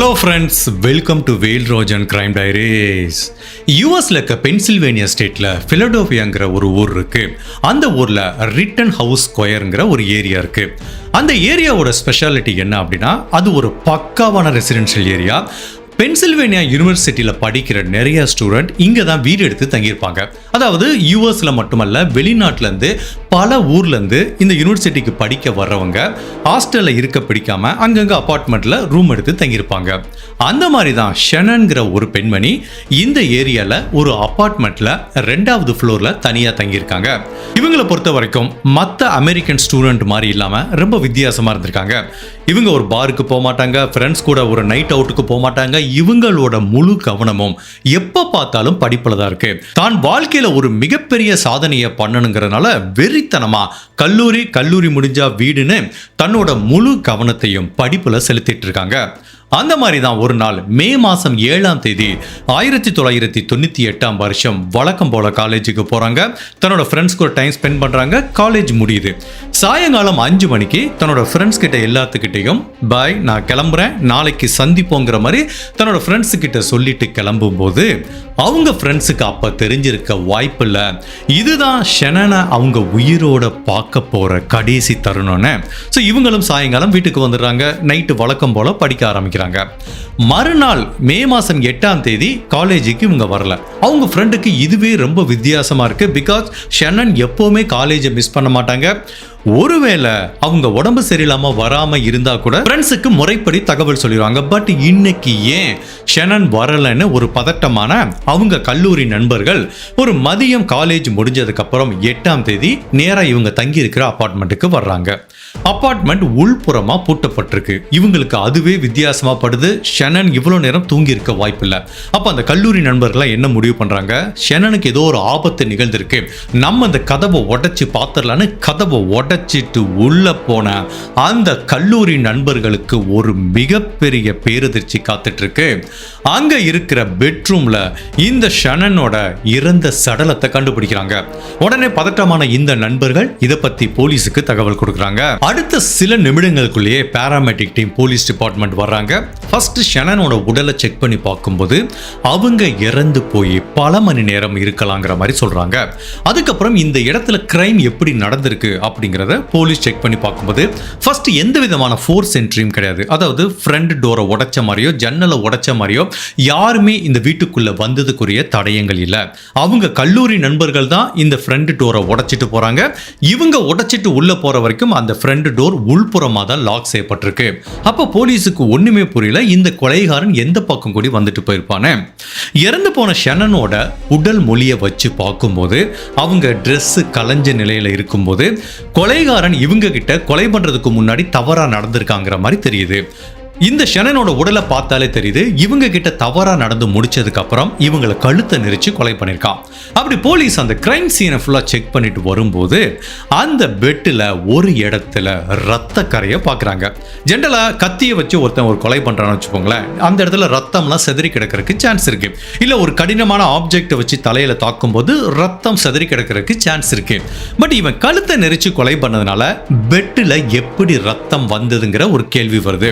Hello friends, welcome to Vel Rojan crime diaries. யூஎஸ்ல இருக்க Pennsylvania ஸ்டேட்ல பிலடெல்பியாங்கிற ஒரு ஊர் இருக்கு. அந்த ஊர்ல ரிட்டன் ஹவுஸ் ஸ்கொயருங்கிற ஒரு ஏரியா இருக்கு. அந்த ஏரியாவோட ஸ்பெஷாலிட்டி என்ன அப்படின்னா, அது ஒரு பக்காவான ரெசிடென்ஷியல் ஏரியா. பென்சில்வேனியா யூனிவர்சிட்டியில் படிக்கிற நிறைய ஸ்டூடெண்ட் இங்கே தான் வீடு எடுத்து தங்கியிருப்பாங்க. அதாவது யூஎஸ்ல மட்டுமல்ல, வெளிநாட்டிலேருந்து பல ஊர்லேருந்து இந்த யூனிவர்சிட்டிக்கு படிக்க வர்றவங்க ஹாஸ்டலில் இருக்க பிடிக்காம அங்கங்கே அப்பார்ட்மெண்ட்டில் ரூம் எடுத்து தங்கியிருப்பாங்க. அந்த மாதிரி தான் ஷெனன்கிற ஒரு பெண்மணி இந்த ஏரியாவில் ஒரு அப்பார்ட்மெண்ட்டில் 2வது ஃப்ளோரில் தனியாக தங்கியிருக்காங்க. இவங்களை பொறுத்த வரைக்கும் மற்ற அமெரிக்கன் ஸ்டூடெண்ட் மாதிரி இல்லாமல் ரொம்ப வித்தியாசமாக இருந்திருக்காங்க. இவங்க ஒரு பாருக்கு போக மாட்டாங்க, ஃப்ரெண்ட்ஸ் கூட ஒரு நைட் அவுட்டுக்கு போக மாட்டாங்க. இவங்களோட முழு கவனமும் எப்போ பார்த்தாலும் படிப்பில் தான் இருக்கு. தான் வாழ்க்கையில் ஒரு மிகப்பெரிய சாதனையை பண்ணணுங்கிறதுனால வெறித்தனமா கல்லூரி முடிஞ்சா வீடுன்னு தன்னோட முழு கவனத்தையும் படிப்பில் செலுத்திட்டு இருக்காங்க. அந்த மாதிரி தான் ஒரு நாள் மே மாதம் 7ஆம் தேதி 1998ஆம் வருஷம் வழக்கம் போல காலேஜுக்கு போகிறாங்க. தன்னோட ஃப்ரெண்ட்ஸ் கூட டைம் ஸ்பெண்ட் பண்ணுறாங்க. காலேஜ் முடியுது. சாயங்காலம் 5 மணிக்கு தன்னோட ஃப்ரெண்ட்ஸ் கிட்ட எல்லாத்துக்கிட்டையும் பாய், நான் கிளம்புறேன், நாளைக்கு சந்திப்போங்கிற மாதிரி தன்னோட ஃப்ரெண்ட்ஸு கிட்ட சொல்லிட்டு கிளம்பும் போது அவங்க ஃப்ரெண்ட்ஸுக்கு அப்போ தெரிஞ்சிருக்க வாய்ப்பில்லை, இதுதான் ஷெனனை அவங்க உயிரோட பார்க்க போகிற கடைசி தருணம்னு. ஸோ இவங்களும் சாயங்காலம் வீட்டுக்கு வந்துடுறாங்க. நைட்டு வழக்கம் போல் படிக்க ஆரம்பிக்கிறாங்க. மறுநாள் மே மாதம் 8ஆம் தேதி காலேஜுக்கு இவங்க வரல. அவங்க ஃப்ரெண்டுக்கு இதுவே ரொம்ப வித்தியாசமாக இருக்குது. பிகாஸ் ஷெனன் எப்போவுமே காலேஜை மிஸ் பண்ண மாட்டாங்க. ஒருவேளை அவங்க உடம்பு சரியில்லாமல் வராமல் இருந்தால் கூட ஃப்ரெண்ட்ஸுக்கு முறைப்படி தகவல் சொல்லிடுவாங்க. பட் இன்னைக்கு ஏன் ஷெனன் வரலைன்னு ஒரு பதட்டமான அவங்க கல்லூரி நண்பர்கள் ஒரு மதியம் காலேஜ் முடிஞ்சதுக்கப்புறம் 8ஆம் தேதி நேராக இவங்க தங்கி இருக்கிற அப்பார்ட்மெண்ட்டுக்கு வர்றாங்க. அப்பார்ட்மெண்ட் உள்புறமாக பூட்டப்பட்டிருக்கு. இவங்களுக்கு அதுவே வித்தியாசமாக படுது. ஷெனன் இவ்வளோ நேரம் தூங்கி இருக்க வாய்ப்பில்லை. அப்போ அந்த கல்லூரி நண்பர்கள்லாம் என்ன முடிவு பண்ணுறாங்க, ஷெனனுக்கு ஏதோ ஒரு ஆபத்து நிகழ்ந்திருக்கு, நம்ம அந்த கதவை உடைச்சி பார்த்துடலான்னு கதவை உடைச்சிட்டு உள்ள போன அந்த கல்லூரி நண்பர்களுக்கு ஒரு மிகப்பெரிய பேரதிர்ச்சி காத்துட்டு இருக்கு. அங்க இருக்கிற பெட்ரூம்ல இந்த ஷெனனோட இறந்த சடலத்தை கண்டுபிடிக்கிறாங்க. உடனே பதட்டமான இந்த நண்பர்கள் இதை பத்தி போலீஸுக்கு தகவல் கொடுக்குறாங்க. அடுத்த சில நிமிடங்களுக்குள்ளேயே பாராமெடிக் டீம் போலீஸ் டிபார்ட்மெண்ட் வர்றாங்க. ஃபர்ஸ்ட் ஷெனனோட உடலை செக் பண்ணி பார்க்கும்போது அவங்க இறந்து போய் பல மணி நேரம் இருக்கலாங்கிற மாதிரி சொல்றாங்க. அதுக்கப்புறம் இந்த இடத்துல கிரைம் எப்படி நடந்திருக்கு அப்படிங்கிறத போலீஸ் செக் பண்ணி பார்க்கும்போது ஃபர்ஸ்ட் எந்த விதமான ஃபோர்ஸ் என்ட்ரியும் கிடையாது. அதாவது ஃப்ரண்ட் டோரை உடைச்ச மாதிரியோ ஜன்னலை உடைச்ச மாதிரியோ யாருமே இந்த வீட்டுக்குள்ள வந்ததுக்குரிய தடயங்கள் இல்லை. அவங்க கல்லூரி நண்பர்கள் தான் இந்த ஃப்ரண்ட் டோரை உடைச்சிட்டு போறாங்க. இவங்க உடைச்சிட்டு உள்ள போற வரைக்கும் அந்த ஃப்ரண்ட் டோர் உள்புறமாக தான் லாக் செய்யப்பட்டிருக்கு. அப்போ போலீஸுக்கு ஒண்ணுமே புரியல, இந்த கொலைகாரன் எந்த பக்கம் கூடி வந்துட்டு போயிருப்பானே. இறந்து போன ஷெனனோட உடல் மொழியை வச்சு பார்க்கும்போது அவங்க ட்ரெஸ் கலைஞ்ச நிலையில இருக்கும்போது கொலைகாரன் இவங்க கிட்ட கொலை பண்றதுக்கு முன்னாடி தவறா நடந்திருக்காங்கிற மாதிரி தெரியுது. இந்த ஷெனனோட உடலை பார்த்தாலே தெரியுது இவங்க கிட்ட தவறா நடந்து முடிச்சதுக்கு அப்புறம் இவங்களை கழுத்தை நெரிச்சு கொலை பண்ணிருக்கான். அப்படி போலீஸ் அந்த கிரைம் சீனை ஃபுல்லா செக் பண்ணிட்டு வரும்போது அந்த பெட்டில் ஒரு இடத்துல ரத்த கரையை பார்க்குறாங்க. ஜென்ரலா கத்தியை வச்சு ஒருத்தன் ஒரு கொலை பண்றான்னு வச்சுக்கோங்களேன், அந்த இடத்துல ரத்தம்லாம் செதறி கிடக்கிறதுக்கு சான்ஸ் இருக்கு. இல்ல ஒரு கடினமான ஆப்ஜெக்டை வச்சு தலையில தாக்கும் போது ரத்தம் செதறி கிடக்கிறதுக்கு சான்ஸ் இருக்கு. பட் இவன் கழுத்தை நெரிச்சு கொலை பண்ணதுனால பெட்டில் எப்படி ரத்தம் வந்ததுங்கிற ஒரு கேள்வி வருது.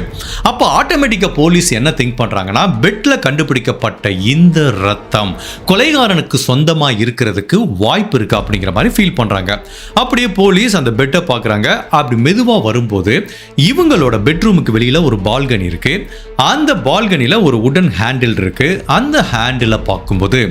அப்போ ஆட்டோமேட்டிக்கா போலீஸ் என்ன திங்க் பண்றாங்கன்னா, பெட்ல கண்டுபிடிக்கப்பட்ட இந்த ரத்தம் கொலைகாரனுக்கு சொந்தமா இருக்கிறதுக்கு வாய்ப்பு இருக்கு அப்படிங்கிற மாதிரி ஃபீல் பண்றாங்க. அப்படியே போலீஸ் அந்த பெட்டை பார்க்கறாங்க. அப்படி மெதுவா வரும்போது இவங்களோட பெட்ரூமுக்கு வெளியில ஒரு பால்கனி இருக்கு. அந்த பால்கனில ஒரு உடன் ஹேண்டில் இருக்கு. அந்த ஹேண்டில பார்க்கும்போது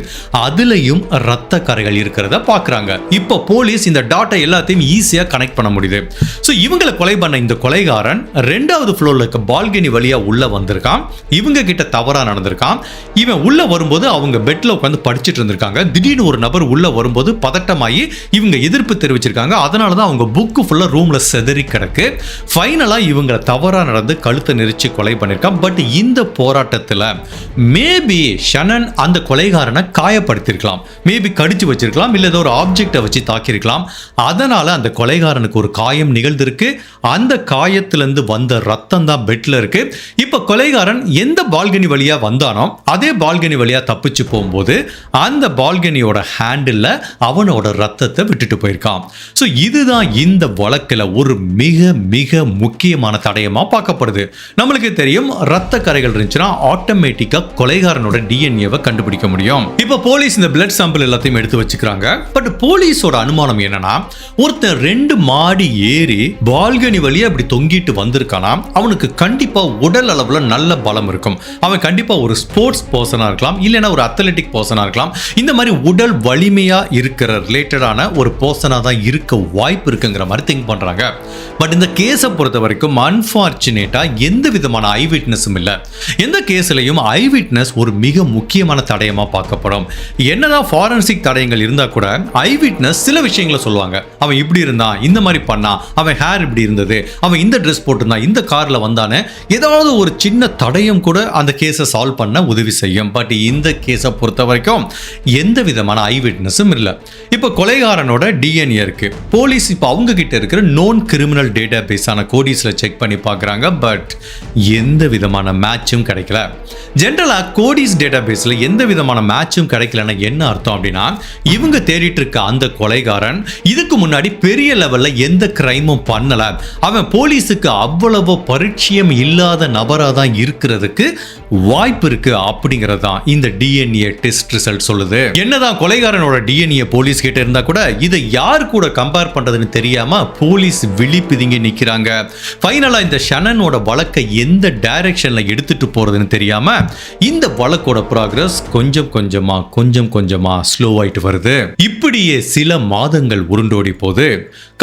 அதுலயும் ரத்த கரைகள் இருக்கிறத பார்க்கறாங்க. இப்போ போலீஸ் இந்த டாட்டா எல்லாத்தையும் ஈஸியா கனெக்ட் பண்ண முடியுது. ஸோ இவங்களை கொலை பண்ண இந்த கொலைகாரன் 2வது ஃப்ளோர்ல இருக்க பால்கனி வழியா உள்ள வந்திருக்கான். இவங்க கிட்ட தவறா நடந்திருக்கான். இவன் உள்ள வரும்போது அவங்க பெட்ல உட்காந்து படிச்சுட்டு இருந்திருக்காங்க. திடீர்னு ஒரு நபர் உள்ள வரும்போது பதட்டமாயி இவங்க எதிர்ப்பு தெரிவிச்சிருக்காங்க. அதனாலதான் அவங்க புக்கு ஃபுல்லா ரூம்ல செதறி கிடக்கு. ஃபைனலா இவங்க தவறா நடந்து கழுத்தை நெரிச்சு கொலை பண்ணிருக்கான். பட் இந்த போராட்டத்துல மேபி ஷெனன் அந்த கொலைகாரனை காயப்படுத்திருக்கலாம், மேபி கடிச்சு வச்சிருக்கலாம், இல்ல ஏதோ ஒரு ஆப்ஜெக்டை வச்சு தாக்கியிருக்கலாம். அதனால அந்த கொலைகாரனுக்கு ஒரு காயம் நிகழ்ந்திருக்கு. அந்த காயத்திலிருந்து வந்த ரத்தம் தான் பெட்ல இருக்கு. இப்ப கொலைகாரன் எந்த பால்கனி வழியா வந்தானோ அதே பால்கனி வழியா தப்பிச்சு போகும்போது அந்த பால்கனியோட ஹேண்டில் அவனோட ரத்தத்தை விட்டுட்டு போயிருக்கான். ஸோ இதுதான் இந்த வழக்கில் ஒரு மிக மிக முக்கியமான தடயமா பார்க்கப்படுது. நம்மளுக்கு தெரியும், ரத்த கரைகள் இருந்துச்சுன்னா ஆட்டோமேட்டிக்கா கொலைகாரனோட டிஎன்ஏவை கண்டுபிடிக்க முடியும். இப்ப போலீஸ் இந்த பிளட் சாம்பிள் எல்லாத்தையும் எடுத்து வச்சுக்கிறாங்க. பட் போலீஸோட அனுமானம் என்னன்னா, ஒருத்தர் 2 மாடி ஏறி பால்கனி வழியா அப்படி தொங்கிட்டு வந்திருக்கானா, அவனுக்கு கண்டிப்பா உடல் அளவுல நல்ல பலம் இருக்கும். அவன் கண்டிப்பா ஒரு ஸ்போர்ட்ஸ் பர்சனா இருக்கலாம், இல்லைன்னா ஒரு அத்லெட்டிக் பர்சனா இருக்கலாம். இந்த மாதிரி உடல் வலிமையா இருக்கிற ரிலேட்டடான ஒரு பர்சனா தான் இருக்க வாய்ப்பு இருக்குங்கிற மாதிரி திங்க் பண்றாங்க. பட் இந்த கேஸை பொறுத்த வரைக்கும் அன்பார்ச்சுனேட்டா எந்த விதமான ஐ விட்னஸும் இல்லை. எந்த கேஸ்லையும் ஐ விட்னஸ் ஒரு மிக முக்கியமான தடயமா பார்க்கப்படும். என்னதான் ஃபாரன்சிக் தடயங்கள் இருந்தா கூட ஐ விட்னஸ் சில விஷயங்களை சொல்லுவாங்க. அவன் இப்படி இருந்தான், இந்த மாதிரி பண்ணான், அவன் ஹேர் இப்படி இருந்தது, அவன் இந்த ட்ரெஸ் போட்டிருந்தான், இந்த கார்ல வந்தானே, ஏதாவது ஒரு சின்ன தடயம் கூட அந்த கேஸை சால்வ் பண்ண உதவி செய்யும். பட் இந்த கேஸை பொறுத்த வரைக்கும் எந்த விதமான ஐ விட்னஸும் இல்லை. இப்போ கொலைகாரனோட டிஎன்ஏ இருக்கு. போலீஸ் இப்போ அவங்க கிட்ட இருக்கிற நோன் கிரிமினல் டேட்டா பேஸான கோடிஸ்ல செக் பண்ணி பார்க்குறாங்க. பட் எந்த விதமான மேட்சும் கிடைக்கல. ஜென்ரலா கோடிஸ் டேட்டா பேஸ்ல எந்த விதமான மேட்சும் கிடைக்கலன்னா என்ன அர்த்தம் அப்படின்னா, இவங்க தேடிட்டு இருக்க அந்த கொலைகாரன் இதுக்கு முன்னாடி பெரிய லெவல்ல எந்த கிரைமும் பண்ணல, அவன் போலீஸுக்கு அவ்வளவு பரிச்சயம் இல்லாத நபரா தான் இருக்கிறதுக்கு வாய்ப்பு இருக்கு அப்படிங்கிறது தான் இந்த டிஎன்ஏ டெஸ்ட் ரிசல்ட் சொல்லுது. என்னதான் கொலைகாரனோட டிஎன்ஏ போலீஸ் கிட்ட இருந்தா கூட இதை யார் கூட கம்பேர் பண்றதுன்னு தெரியாம போலீஸ் விழிப்பிதுங்கி நிக்கிறாங்க. ஃபைனலா இந்த ஷனனோட வழக்கை எந்த டைரக்ஷன்ல எடுத்துட்டு போறதுன்னு தெரியாம இந்த வழக்கோட ப்ராக்ரஸ் கொஞ்சம் கொஞ்சமா ஸ்லோ ஆயிட்டு வருது. இப்படியே சில மாதங்கள் உருண்டோடி போது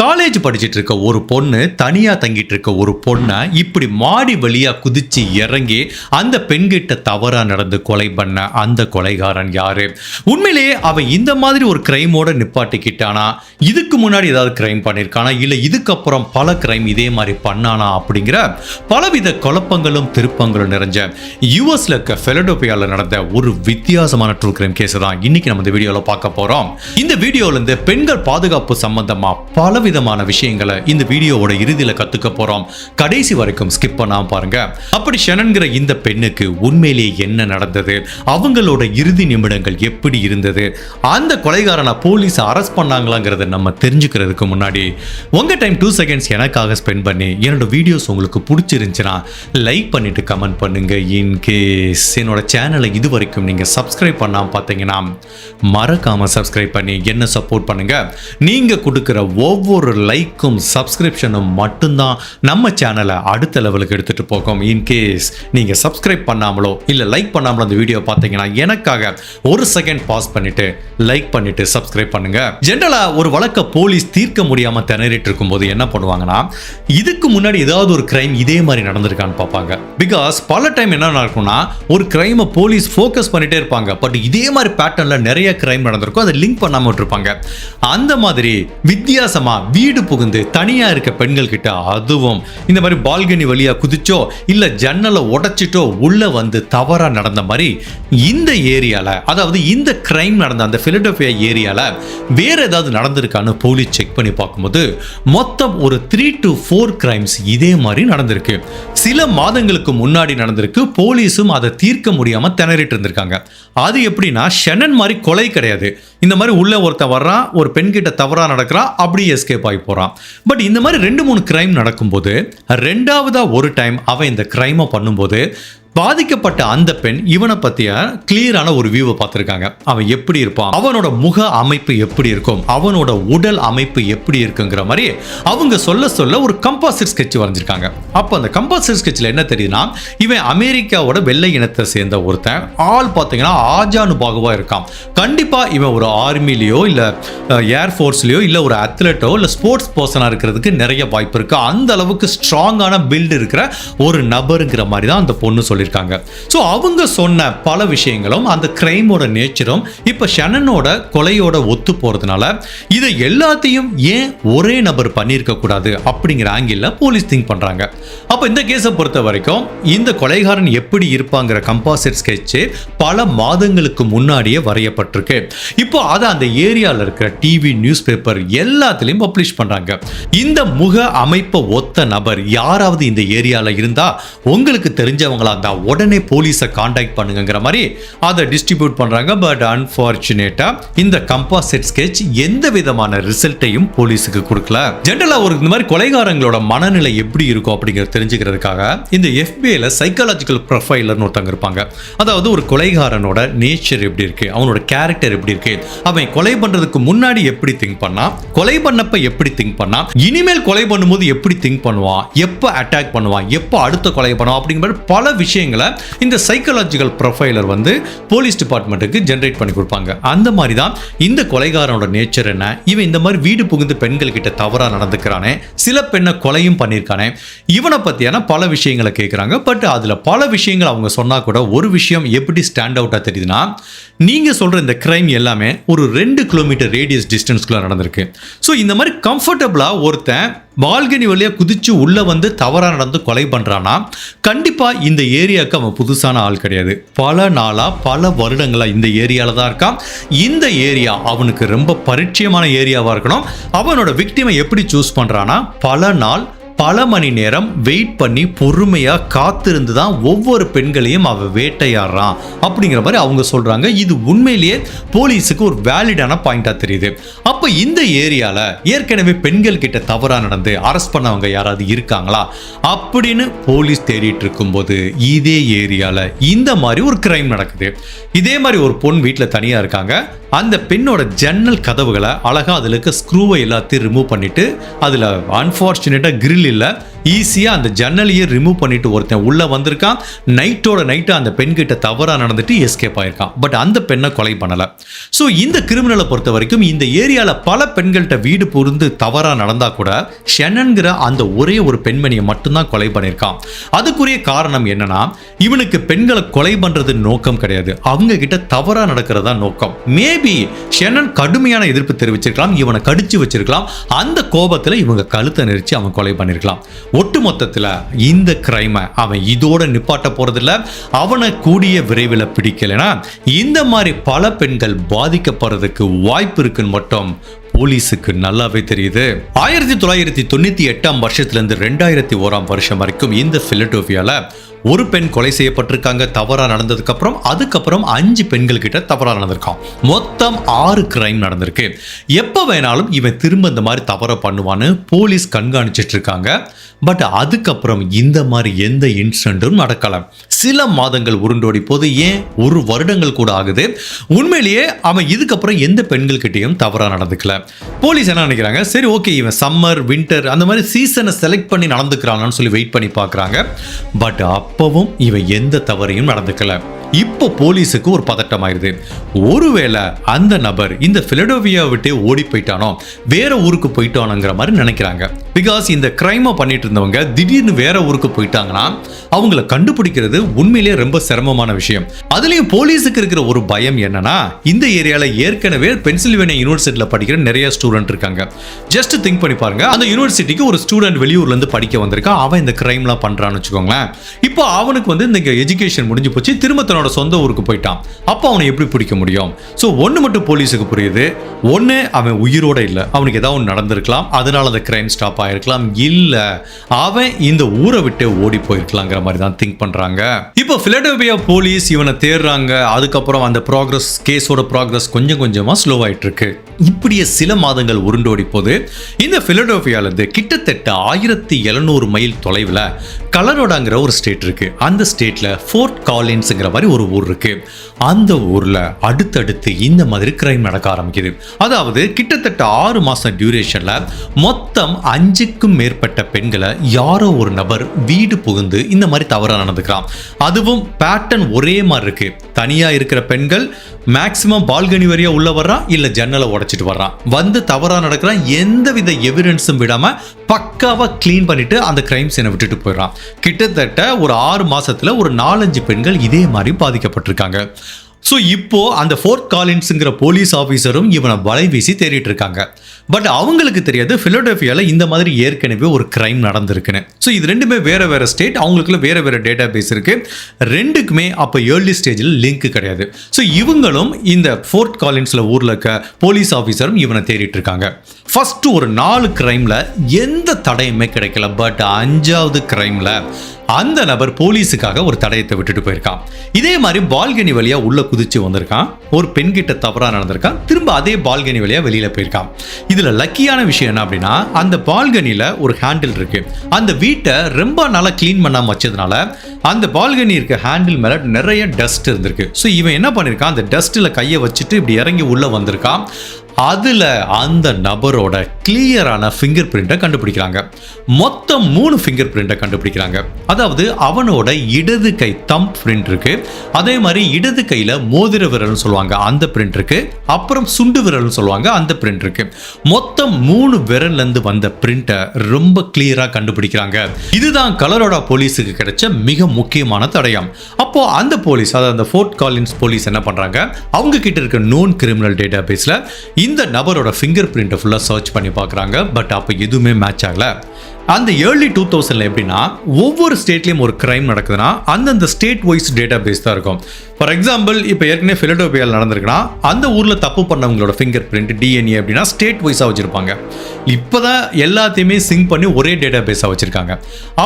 காலேஜ் படிச்சிட்டு இருக்க ஒரு பொண்ணு, தனியா தங்கிட்டு இருக்க ஒரு பொண்ணை இப்படி மாடி வழியா குதிச்சு இறங்கி அந்த பெண்கிட்ட தவறா நடந்து கொலை பண்ண அந்த கொலைகாரன் யாரு? உண்மையிலேயே அவன் இந்த மாதிரி ஒரு கிரைமோட நிப்பாட்டிக்கிட்டானா, இதுக்கு முன்னாடி ஏதாவது கிரைம் பண்ணிருக்கானா, இல்ல இதுக்கப்புறம் பல கிரைம் இதே மாதிரி பண்ணானா அப்படிங்கிற பலவித குழப்பங்களும் திருப்பங்களும் நிறைஞ்ச யுஎஸ்ல இருக்க பிலடெல்பியால நடந்த ஒரு வித்தியாசமான ட்ரூ கிரைம் கேஸ் தான் இன்னைக்கு நம்ம இந்த வீடியோல பார்க்க போறோம். இந்த வீடியோல இருந்து பெண்கள் பாதுகாப்பு சம்பந்தமா பலவிதமான விஷயங்களை இந்த வீடியோவோட இறுதியில கத்துக்க போறோம். கடைசி வரைக்கும் ஸ்கிப் பண்ணாம பாருங்க. அப்படி ஷனன்கிற இந்த பெண்ணுக்கு உண்மையிலேயே என்ன நடந்தது, அவங்களோட இறுதி நிமிடங்கள் எப்படி இருந்தது, அந்த கொலைகாரனை போலீஸ் அரெஸ்ட் பண்ணாங்களாங்கிறத நம்ம தெரிஞ்சுக்கிறதுக்கு முன்னாடி உங்க டைம் 2 செகண்ட்ஸ் எனக்காக ஸ்பெண்ட் பண்ணி என்னோட வீடியோஸ் உங்களுக்கு பிடிச்சிருந்துச்சுன்னா லைக் பண்ணிட்டு கமெண்ட் பண்ணுங்க. இன் கேஸ் என்னோட சேனலை இது வரைக்கும் நீங்க சப்ஸ்கிரைப் பண்ணாம பார்த்தீங்கன்னா மறக்காம சப்ஸ்கிரைப் பண்ணி என்ன சப்போர்ட் பண்ணுங்க. நீங்க கொடுக்கிற ஒவ்வொரு லைக்கும் சப்ஸ்கிரிப்ஷனும் மட்டும்தான் நம்ம சேனலை அடுத்த லெவலுக்கு எடுத்துட்டு போகும். இன் கேஸ் நீங்க சப்ஸ்கிரைப் பண்ணாமலோ இல்ல லைக் பண்ணாமலோ அந்த வீடியோ பார்த்தீங்கன்னா எனக்காக 1 செகண்ட் பாஸ் பண்ணிட்டு லைக் பண்ணிட்டு சப்ஸ்கிரைப் பண்ணுங்க. ஜெனரலா ஒரு வழக்க போலீஸ் தீர்க்க முடியாம திணறிட்டு இருக்கும்போது என்ன பண்ணுவாங்கன்னா, இதுக்கு முன்னாடி ஏதாவது ஒரு கிரைம் இதே மாதிரி நடந்திருக்கான்னு பார்ப்பாங்க. பிகாஸ் பல டைம் என்ன நடக்கும்னா, ஒரு கிரைமை போலீஸ் ஃபோக்கஸ் பண்ணிட்டே இருப்பாங்க, பட் இதே மாதிரி பேட்டர்ன்ல நிறைய கிரைம் நடந்திருக்கும், அதை லிங்க் பண்ணாம விட்டுருப்பாங்க. அந்த மாதிரி வித்தியாசமா வீடு புகுந்து தனியா இருக்க பெண்கள் கிட்ட, அதுவும் இந்த மாதிரி பால்கனி வழியா குதிச்சோ இல்ல ஜன்னலை உடைச்சிட்டோ உள்ள வந்து தவறா நடந்த மாதிரி இந்த ஏரியால, அதாவது இந்த கிரைம் நடந்த அந்த பிலடெல்பியா ஏரியால வேற ஏதாவது நடந்திருக்கான்னு போலீஸ் செக் பண்ணி பார்க்கும்போது மொத்தம் ஒரு 3 to 4 கிரைம்ஸ் இதே மாதிரி நடந்திருக்கு. சில மாதங்களுக்கு முன்னாடி நடந்திருக்கு. போலீஸும் அதை தீர்க்க முடியாம திணறிட்டு இருந்திருக்காங்க. அது எப்படின்னா, ஷனன் மாதிரி கொலை கிடையாது. இந்த மாதிரி உள்ள ஒருத்தன் வர்றான், ஒரு பெண் கிட்ட தவறா நடக்கிறான், அப்படியே எஸ்கேப் ஆகி போறான். பட் இந்த மாதிரி 2-3 கிரைம் நடக்கும்போது ரெண்டாவதா ஒரு டைம் அவன் இந்த கிரைமை பண்ணும்போது பாதிக்கப்பட்ட அந்த பெண் இவனை பத்திய கிளியரான ஒரு வியூவை பார்த்திருக்காங்க. அவன் எப்படி இருப்பான், அவனோட முக அமைப்பு எப்படி இருக்கும், அவனோட உடல் அமைப்பு எப்படி இருக்குங்கிற மாதிரி அவங்க சொல்ல ஒரு கம்பாசிட் ஸ்கெட்ச் வரைஞ்சிருக்காங்க. அப்போ அந்த கம்பாசிட் ஸ்கெட்ச்ல என்ன தெரியுதுன்னா, இவன் அமெரிக்காவோட வெள்ளை இனத்தை சேர்ந்த ஒருத்தன். ஆள் பார்த்தீங்கன்னா ஆஜானுபாகுவா இருக்கான். கண்டிப்பா இவன் ஒரு ஆர்மிலையோ இல்ல ஏர்ஃபோர்ஸ்லயோ இல்ல ஒரு அத்லெட்டோ இல்ல ஸ்போர்ட்ஸ் பர்சனா இருக்கிறதுக்கு நிறைய வாய்ப்பு இருக்கு. அந்த அளவுக்கு ஸ்ட்ராங்கான பில்டு இருக்கிற ஒரு நபருங்கிற மாதிரி தான் அந்த பொண்ணு சொல்லி சொல்லியிருக்காங்க. ஸோ அவங்க சொன்ன பல விஷயங்களும் அந்த கிரைமோட நேச்சரும் இப்போ ஷனனோட கொலையோட ஒத்து போறதுனால இதை எல்லாத்தையும் ஏன் ஒரே நபர் பண்ணியிருக்க கூடாது அப்படிங்கிற ஆங்கிள் போலீஸ் திங்க் பண்றாங்க. அப்போ இந்த கேஸை பொறுத்த வரைக்கும் இந்த கொலைகாரன் எப்படி இருப்பாங்கிற கம்பாசிட் ஸ்கெட்ச் பல மாதங்களுக்கு முன்னாடியே வரையப்பட்டிருக்கு. இப்போ அதை அந்த ஏரியாவில் இருக்கிற டிவி, நியூஸ் பேப்பர் எல்லாத்திலையும் பப்ளிஷ் பண்றாங்க. இந்த முக அமைப்பை ஒத்த நபர் யாராவது இந்த ஏரியாவில் இருந்தா உங்களுக்கு தெரிஞ்சவங்களா இருந்தா உடனே போலீஸை காண்டாக்ட் பண்ணுங்கிற மாதிரி அதை டிஸ்ட்ரிபியூட் பண்றாங்க. பட் அன்பார்ச்சுனேட்டா இந்த கம்பாசிட் ஸ்கெட்ச் எந்த விதமான ரிசல்ட்டையும் போலீஸுக்கு கொடுக்கல. ஜெனரலா ஒரு இந்த மாதிரி கொலைகாரங்களோட மனநிலை எப்படி இருக்கும் அப்படிங்கறத தெரிஞ்சுக்கிறதுக்காக இந்த FBIல சைக்காலஜிக்கல் ப்ரொஃபைலர்னு ஒருத்தங்க இருப்பாங்க. அதாவது ஒரு கொலைகாரனோட நேச்சர் எப்படி இருக்கு, அவனோட கேரக்டர் எப்படி இருக்கு, அவன் கொலை பண்றதுக்கு முன்னாடி எப்படி திங்க் பண்ணா, கொலை பண்ணப்ப எப்படி திங்க் பண்ணா, இனிமேல் கொலை பண்ணும்போது எப்படி திங்க் பண்ணுவான், எப்ப அட்டாக் பண்ணுவான், எப்ப அடுத்த கொலை பண்ணுவான் அப்படிங்கிற பல விஷயங்களை இந்த சைக்காலஜிக்கல் ப்ரொஃபைலர் போலீஸ் டிபார்ட்மெண்ட்டுக்கு ஜெனரேட் பண்ணி கொடுப்பாங்க. அந்த மாதிரி தான் இந்த கொலைகாரனோட நேச்சர் என்ன, இவன் இந்த மாதிரி வீடு புகுந்து பெண்கள் கிட்ட தவறா நடந்துக்கிறானே, சில பெண்ணை கொலையும் பண்ணியிருக்கானே, இவனை பத்தியான பல விஷயங்களை கேட்குறாங்க. பட் அதுல பல விஷயங்கள் அவங்க சொன்னா கூட ஒரு விஷயம் எப்படி ஸ்டாண்ட் அவுட்டா தெரியுதுன்னா, நீங்க சொல்ற இந்த கிரைம் எல்லாமே ஒரு 2 கிலோமீட்டர் ரேடியஸ் டிஸ்டன்ஸ்குள்ள நடந்திருக்கு. ஸோ இந்த மாதிரி கம்ஃபர்டபுளா ஒருத்தன் பால்கனி வழியா குதிச்சு உள்ள வந்து தவறா நடந்து கொலை பண்றானா, கண்டிப்பா இந்த ஏரியாவுக்கு அவன் புதுசான ஆள் கிடையாது. பல நாளா பல வருடங்களா இந்த ஏரியால தான் இருக்கான். இந்த ஏரியா அவனுக்கு ரொம்ப பரிச்சயமான ஏரியாவா இருக்கணும். அவனோட விக்டிமை எப்படி சூஸ் பண்றானா, பல நாள் பல மணி நேரம் வெயிட் பண்ணி பொறுமையா காத்திருந்து தான் ஒவ்வொரு பெண்களையும் அவ வேட்டையாடுறான் அப்படிங்கிற மாதிரி அவங்க சொல்றாங்க. இது உண்மையிலேயே போலீஸுக்கு ஒரு வேலிடான பாயிண்டா தெரியுது. அப்ப இந்த ஏரியால ஏற்கனவே பெண்கள் கிட்ட தவறா நடந்து அரெஸ்ட் பண்ணவங்க யாராவது இருக்காங்களா அப்படின்னு போலீஸ் தேடிட்டு இருக்கும்போது இதே ஏரியால இந்த மாதிரி ஒரு கிரைம் நடக்குது. இதே மாதிரி ஒரு பொண்ணு வீட்டில் தனியா இருக்காங்க. அந்த பெண்ணோட ஜன்னல் கதவுகளை அழகா அதுல இருக்க ஸ்க்ரூவை எல்லாத்தையும் ரிமூவ் பண்ணிட்டு, அதுல அன்பார்ச்சுனேட்டா கிரில் இல்ல, ஈஸியா அந்த ஜன்னலையே ரிமூவ் பண்ணிட்டு ஒருத்தன் உள்ள வந்திருக்கான். நைட்டோட நைட்டு அந்த பெண் கிட்ட தவறா நடந்துட்டு எஸ்கேப் ஆயிருக்கான். பட் அந்த பெண்ணை கொலை பண்ணல. ஸோ இந்த கிரிமினலை பொறுத்த வரைக்கும் இந்த ஏரியால பல பெண்கள்கிட்ட வீடு புகுந்து தவறா நடந்தா கூட ஷெனன்கிற அந்த ஒரே ஒரு பெண்மணியை மட்டும்தான் கொலை பண்ணியிருக்கான். அதுக்குரிய காரணம் என்னன்னா, இவனுக்கு பெண்களை கொலை பண்றது நோக்கம் கிடையாது, அவங்க கிட்ட தவறா நடக்கிறதா நோக்கம். மேபி ஷெனன் கடுமையான எதிர்ப்பு தெரிவிச்சிருக்கலாம், இவனை கடிச்சு வச்சிருக்கலாம். அந்த கோபத்துல இவங்க கழுத்தை நெரிச்சு அவன் கொலை பண்ணிருக்கலாம். ஒட்டுமொத்தத்துல இந்த கிரைமை அவன் இதோட நிப்பாட்ட போறதில்ல. அவனை கூடிய விரைவில் பிடிக்கலனா இந்த மாதிரி பல பெண்கள் பாதிக்கப்படுறதுக்கு வாய்ப்பு இருக்குன்னு மட்டும் போலீஸுக்கு நல்லாவே தெரியுது. 1998 வருஷத்திலிருந்து 2001 வருஷம் வரைக்கும் இந்த பிலடெல்பியால ஒரு பெண் கொலை செய்யப்பட்டிருக்காங்க தவறா நடந்ததுக்கு அப்புறம். அதுக்கப்புறம் 5 பெண்கள் கிட்ட தவறா நடந்திருக்கான். மொத்தம் 6 கிரைம் நடந்திருக்கு. எப்ப வேணாலும் இவன் திரும்ப இந்த மாதிரி தவற பண்ணுவான்னு போலீஸ் கண்காணிச்சிட்டு இருக்காங்க. பட் அதுக்கப்புறம் இந்த மாதிரி எந்த இன்சிடென்ட்டும் நடக்கல. சில மாதங்கள் உருண்டோடி போது, ஏன் 1 வருடங்கள் கூட ஆகுது. உண்மையிலேயே அவன் இதுக்கப்புறம் எந்த பெண்கள் கிட்டையும் தவறா நடந்துக்கல. போலீஸ் என்ன நினைக்கிறாங்க, சரி ஓகே இவன் சம்மர் வின்டர் அந்த மாதிரி சீசனை செலக்ட் பண்ணி நடந்துக்கிறான்னு சொல்லி வெயிட் பண்ணி பார்க்குறாங்க. பட் அப்பவும் இவன் எந்த தவறையும் நடந்துக்கல. இப்போ போலீஸுக்கு ஒரு பதட்டம் ஆயிருது. ஒருவேளை அந்த நபர் இந்த பிலடெல்பியா விட்டு ஓடி போயிட்டானோ, வேற ஊருக்கு போயிட்டானுங்கிற மாதிரி நினைக்கிறாங்க. பிகாஸ் இந்த கிரைமை பண்ணிட்டு இருந்தவங்க திடீர்னு வேற ஊருக்கு போயிட்டாங்கன்னா அவங்கள கண்டுபிடிக்கிறது உண்மையிலேயே ரொம்ப சிரமமான விஷயம். அதுலயும் போலீஸுக்கு இருக்கிற ஒரு பயம் என்னன்னா, இந்த ஏரியால ஏற்கனவே பென்சில்வேனியா யூனிவர்சிட்டியில படிக்கிற நிறைய ஸ்டூடெண்ட் இருக்காங்க. ஜஸ்ட் திங்க் பண்ணி பாருங்க, அந்த யூனிவர்சிட்டிக்கு ஒரு ஸ்டூடெண்ட் வெளியூர்ல இருந்து படிக்க வந்திருக்கான். அவன் இந்த கிரைம்லாம் பண்றான்னு வச்சுக்கோங்களேன். இப்போ அவனுக்கு இந்த எஜுகேஷன் முடிஞ்சு போச்சு, திரும்ப தன்னோட சொந்த ஊருக்கு போயிட்டான். அப்போ அவனை எப்படி பிடிக்க முடியும்? ஸோ ஒன்று மட்டும் போலீஸுக்கு புரியுது, ஒன்று அவன் உயிரோட இல்லை, அவனுக்கு ஏதாவது ஒன்று நடந்திருக்கலாம், அதனால அந்த கிரைம் ஸ்டாப் ஆயிருக்கலாம், இல்லை அவன் இந்த ஊரை விட்டு ஓடி போயிருக்கலாங்கிற மாதிரி தான் திங்க் பண்றாங்க. இப்போ பிலடெல்பியா போலீஸ் இவனை தேடுறாங்க. அதுக்கப்புறம் அந்த ப்ராக்ரஸ், கேஸோட ப்ராக்ரஸ் கொஞ்சம் கொஞ்சமா ஸ்லோ ஆயிட்டு இருக்கு. இப்படியே சில மாதங்கள் உருண்டோடி போது இந்த பிலடெல்பியால இருந்து கிட்டத்தட்ட 1700 மைல் தொலைவில் கலரோடாங்கிற ஒரு ஸ்டேட் இருக்கு. அந்த ஸ்டேட்ல ஃபோர்ட் காலின்ஸ்ங்கிற மாதிரி ஒரு ஊர் இருக்கு. அந்த ஊர்ல அடுத்தடுத்து இந்த மாதிரி கிரைம் நடக்க ஆரம்பிக்குது. அதாவது கிட்டத்தட்ட 6 மாசம் டியூரேஷன்ல மொத்தம் 5க்கும் மேற்பட்ட பெண்களை யாரோ ஒரு நபர் வீடு புகுந்து இந்த மாதிரி தவறா நடந்துக்கிறான். அதுவும் பேட்டர்ன் ஒரே மாதிரி இருக்கு. தனியா இருக்கிற பெண்கள் மேக்சிமம் பால்கனி வழியா உள்ள வர்றான், இல்ல ஜன்னலை உடைச்சிட்டு வர்றான், வந்து தவறா நடக்கிறான். எந்தவித எவிடன்ஸும் விடாம பக்காவா க்ளீன் பண்ணிட்டு அந்த கிரைம் சீனை விட்டுட்டு போயிடறான். கிட்டத்தட்ட ஒரு 6 மாசத்துல ஒரு 4-5 பெண்கள் இதே மாதிரி பாதிக்கப்பட்டிருக்காங்க. ஸோ இப்போ அந்த ஃபோர்ட் காலின்ஸுங்கிற போலீஸ் ஆஃபீஸரும் இவனை வலை வீசி தேடிட்டு இருக்காங்க. பட் அவங்களுக்கு தெரியாது ஃபிலடெல்ஃபியாவில் இந்த மாதிரி ஏற்கனவே ஒரு கிரைம் நடந்திருக்குன்னு. ஸோ இது ரெண்டுமே வேற வேற ஸ்டேட், அவங்களுக்குள்ள வேற வேற டேட்டா பேஸ் இருக்கு. ரெண்டுக்குமே அப்போ ஏர்லி ஸ்டேஜில் லிங்க் கிடையாது. ஸோ இவங்களும் இந்த ஃபோர்ட் காலின்ஸில் ஊரில் இருக்க போலீஸ் ஆஃபீஸரும் இவனை தேடிட்டு இருக்காங்க. ஃபர்ஸ்ட் ஒரு 4 கிரைம்ல எந்த தடையுமே கிடைக்கல. பட் 5வது கிரைம்ல அந்த நபர் போலீஸுக்காக ஒரு தடயத்தை விட்டுட்டு போயிருக்கான். இதே மாதிரி பால்கனி வழியா உள்ள குதிச்சு வந்திருக்கான். ஒரு பெண் கிட்ட தவறா நடந்திருக்கான். திரும்ப அதே பால்கனி வழியா வெளியில போயிருக்கான். இதுல லக்கியான விஷயம் என்ன அப்படின்னா, அந்த பால்கனில ஒரு ஹேண்டில் இருக்கு. அந்த வீட்டை ரொம்ப நாளா கிளீன் பண்ணாம வச்சதுனால அந்த பால்கனி இருக்க ஹேண்டில் மேல நிறைய டஸ்ட் இருந்திருக்கு. ஸோ இவன் என்ன பண்ணிருக்கான், அந்த டஸ்ட்ல கையை வச்சுட்டு இப்படி இறங்கி உள்ள வந்திருக்கான். அதுல அந்த நபரோட கிளியரான ஃபிங்கர் பிரிண்ட்டை கண்டுபிடிக்கிறாங்க. மொத்தம் 3 ஃபிங்கர் பிரிண்ட்டை கண்டுபிடிக்கிறாங்க. அதாவது அவனோட இடது கை தம்ப் பிரிண்ட் இருக்கு, அதே மாதிரி இடது கையில மோதிர விரல்னு சொல்லுவாங்க அந்த பிரிண்ட் இருக்கு, அப்புறம் சுண்டு விரல்னு சொல்லுவாங்க அந்த பிரிண்ட் இருக்கு. மொத்தம் 3 விரல்ல இருந்து வந்த பிரிண்ட்டை ரொம்ப கிளியரா கண்டுபிடிக்கிறாங்க. இதுதான் கலரோடா போலீஸுக்கு கிடைச்ச மிக முக்கியமான தடயம். அப்போ அந்த போலீஸ், அதாவது அந்த ஃபோர்ட் காலின்ஸ் போலீஸ் என்ன பண்றாங்க, அவங்க கிட்ட இருக்க நோன் கிரிமினல் டேட்டா பேஸ்ல இந்த நபரோட ஃபிங்கர் பிரிண்ட்டை ஃபுல்லாக சர்ச் பண்ணி பார்க்குறாங்க. பட் அப்போ எதுவுமே மேட்ச் ஆகல. அந்த ஏர்லி 2000 எப்படின்னா, ஒவ்வொரு ஸ்டேட்லேயும் ஒரு கிரைம் நடக்குதுன்னா அந்தந்த ஸ்டேட் வைஸ் டேட்டா பேஸ் தான் இருக்கும். ஃபார் எக்ஸாம்பிள், இப்போ ஏற்கனவே ஃபிலடெல்ஃபியாவில் நடந்திருக்குன்னா அந்த ஊரில் தப்பு பண்ணவங்களோட ஃபிங்கர் பிரிண்ட் டிஎன்ஏ அப்படின்னா ஸ்டேட் வைஸாக வச்சுருப்பாங்க. இப்போ தான் எல்லாத்தையுமே சிங்க் பண்ணி ஒரே டேட்டா பேஸாக வச்சுருக்காங்க.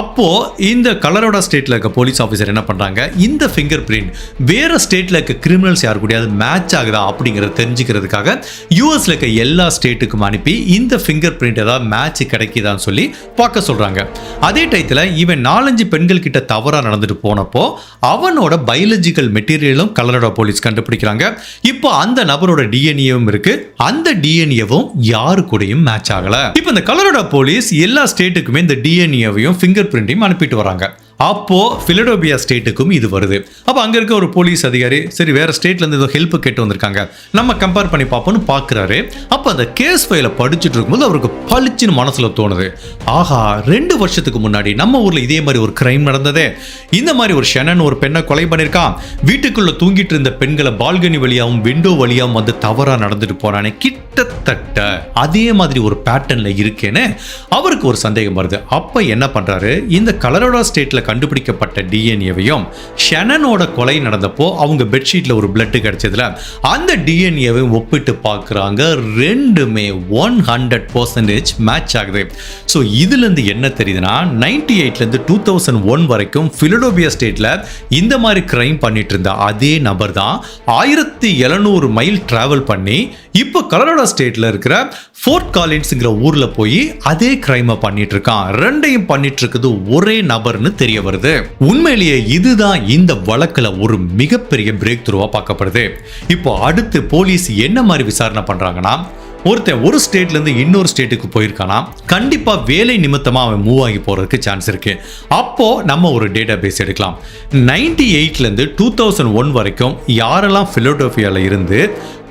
அப்போது இந்த கலரோடா ஸ்டேட்டில் இருக்க போலீஸ் ஆஃபீஸர் என்ன பண்ணுறாங்க, இந்த ஃபிங்கர் பிரிண்ட் வேறு ஸ்டேட்டில் இருக்க கிரிமினல்ஸ் யாரு கூடயாவது மேட்ச் ஆகுதா அப்படிங்கிறத தெரிஞ்சுக்கிறதுக்காக யூஎஸ்ல இருக்க எல்லா ஸ்டேட்டுக்கும் அனுப்பி இந்த ஃபிங்கர் பிரிண்ட் ஏதாவது மேட்ச் கிடைக்குதான்னு சொல்லி பார்க்க சொல்றாங்க. அதே டயத்துல இவன் 4-5 பெண்கள் கிட்ட தவறா நடந்துட்டு போனப்போ அவனோட பயாலஜிக்கல் மெட்டீரியலும் கலரோடா போலீஸ் கண்டுபிடிக்கிறாங்க. இப்போ அந்த நபரோட டிஎன்ஏவும் இருக்கு. அந்த டிஎன்ஏவும் யாரு கூடயும் மேட்ச் ஆகல. இப்போ இந்த கலரோடா போலீஸ் எல்லா ஸ்டேட்டுக்குமே இந்த டிஎன்ஏவையும் ஃபிங்கர் பிரிண்டையும் அனுப்பிட்டு வராங்க. அப்போ பிலடெல்ஃபியா ஸ்டேட்டுக்கும் இது வருது. அப்போ அங்க இருக்க ஒரு போலீஸ் அதிகாரி, சரி வேற ஸ்டேட்ல இருந்து ஏதோ ஹெல்ப் கேட்டு வந்திருக்காங்க, நம்ம கம்பேர் பண்ணி பார்ப்போம்னு பார்க்குறாரு. அப்போ அந்த கேஸ் ஃபைலை படிச்சுட்டு இருக்கும்போது அவருக்கு பளிச்சுன்னு மனசுல தோணுது, ஆஹா 2 வருஷத்துக்கு முன்னாடி நம்ம ஊர்ல இதே மாதிரி ஒரு கிரைம் நடந்ததே. இந்த மாதிரி ஒரு ஷெனன் ஒரு பெண்ணை கொலை பண்ணியிருக்கான். வீட்டுக்குள்ள தூங்கிட்டு இருந்த பெண்களை பால்கனி வழியாவும் விண்டோ வழியாவும் வந்து தவறா நடந்துட்டு போறானே, கிட்டத்தட்ட அதே மாதிரி ஒரு பேட்டர்ன்ல இருக்கேன்னு அவருக்கு ஒரு சந்தேகம் வருது. அப்ப என்ன பண்றாரு, இந்த கலரோடா ஸ்டேட்ல கண்டுபிடிக்கப்பட்ட டிஎன்ஏவையும் ஷெனனோட கொலை நடந்தப்போ அவங்க பெட்ஷீட்ல ஒரு பிளட் கிடைச்சதுல அந்த டிஎன்ஏவையும் ஒப்பிட்டு பார்க்குறாங்க. ரெண்டுமே 100% மேட்ச் ஆகுது. ஸோ இதுல இருந்து என்ன தெரியுதுன்னா, 98ல இருந்து 2001 வரைக்கும் பிலடெல்ஃபியா ஸ்டேட்ல இந்த மாதிரி கிரைம் பண்ணிட்டு இருந்த அதே நபர் தான் 1700 மைல் டிராவல் பண்ணி இப்போ கலரோடா ஸ்டேட்ல இருக்கிற ஃபோர்ட் காலின்ஸ்ங்கிற ஊர்ல போய் அதே கிரைமை பண்ணிட்டு இருக்கான். ரெண்டையும் பண்ணிட்டு இருக்குது ஒரே நபர்னு தெரிய வருது. உண்மையிலேயே இதுதான் இந்த வழக்குல ஒரு மிகப்பெரிய பிரேக் த்ரூவா பார்க்கப்படுது. இப்போ அடுத்து போலீஸ் என்ன மாதிரி விசாரணை பண்றாங்கன்னா, ஒருத்தன் ஒரு ஸ்டேட்ல இருந்து இன்னொரு ஸ்டேட்டுக்கு போயிருக்கானா, கண்டிப்பா வேலை நிமித்தமா அவன் மூவ் ஆகி போறதுக்கு சான்ஸ் இருக்கு. அப்போ நம்ம ஒரு டேட்டா பேஸ் எடுக்கலாம். 98ல இருந்து 2001 வரைக்கும் யாரெல்லாம் பிலடெல்ஃபியால இருந்து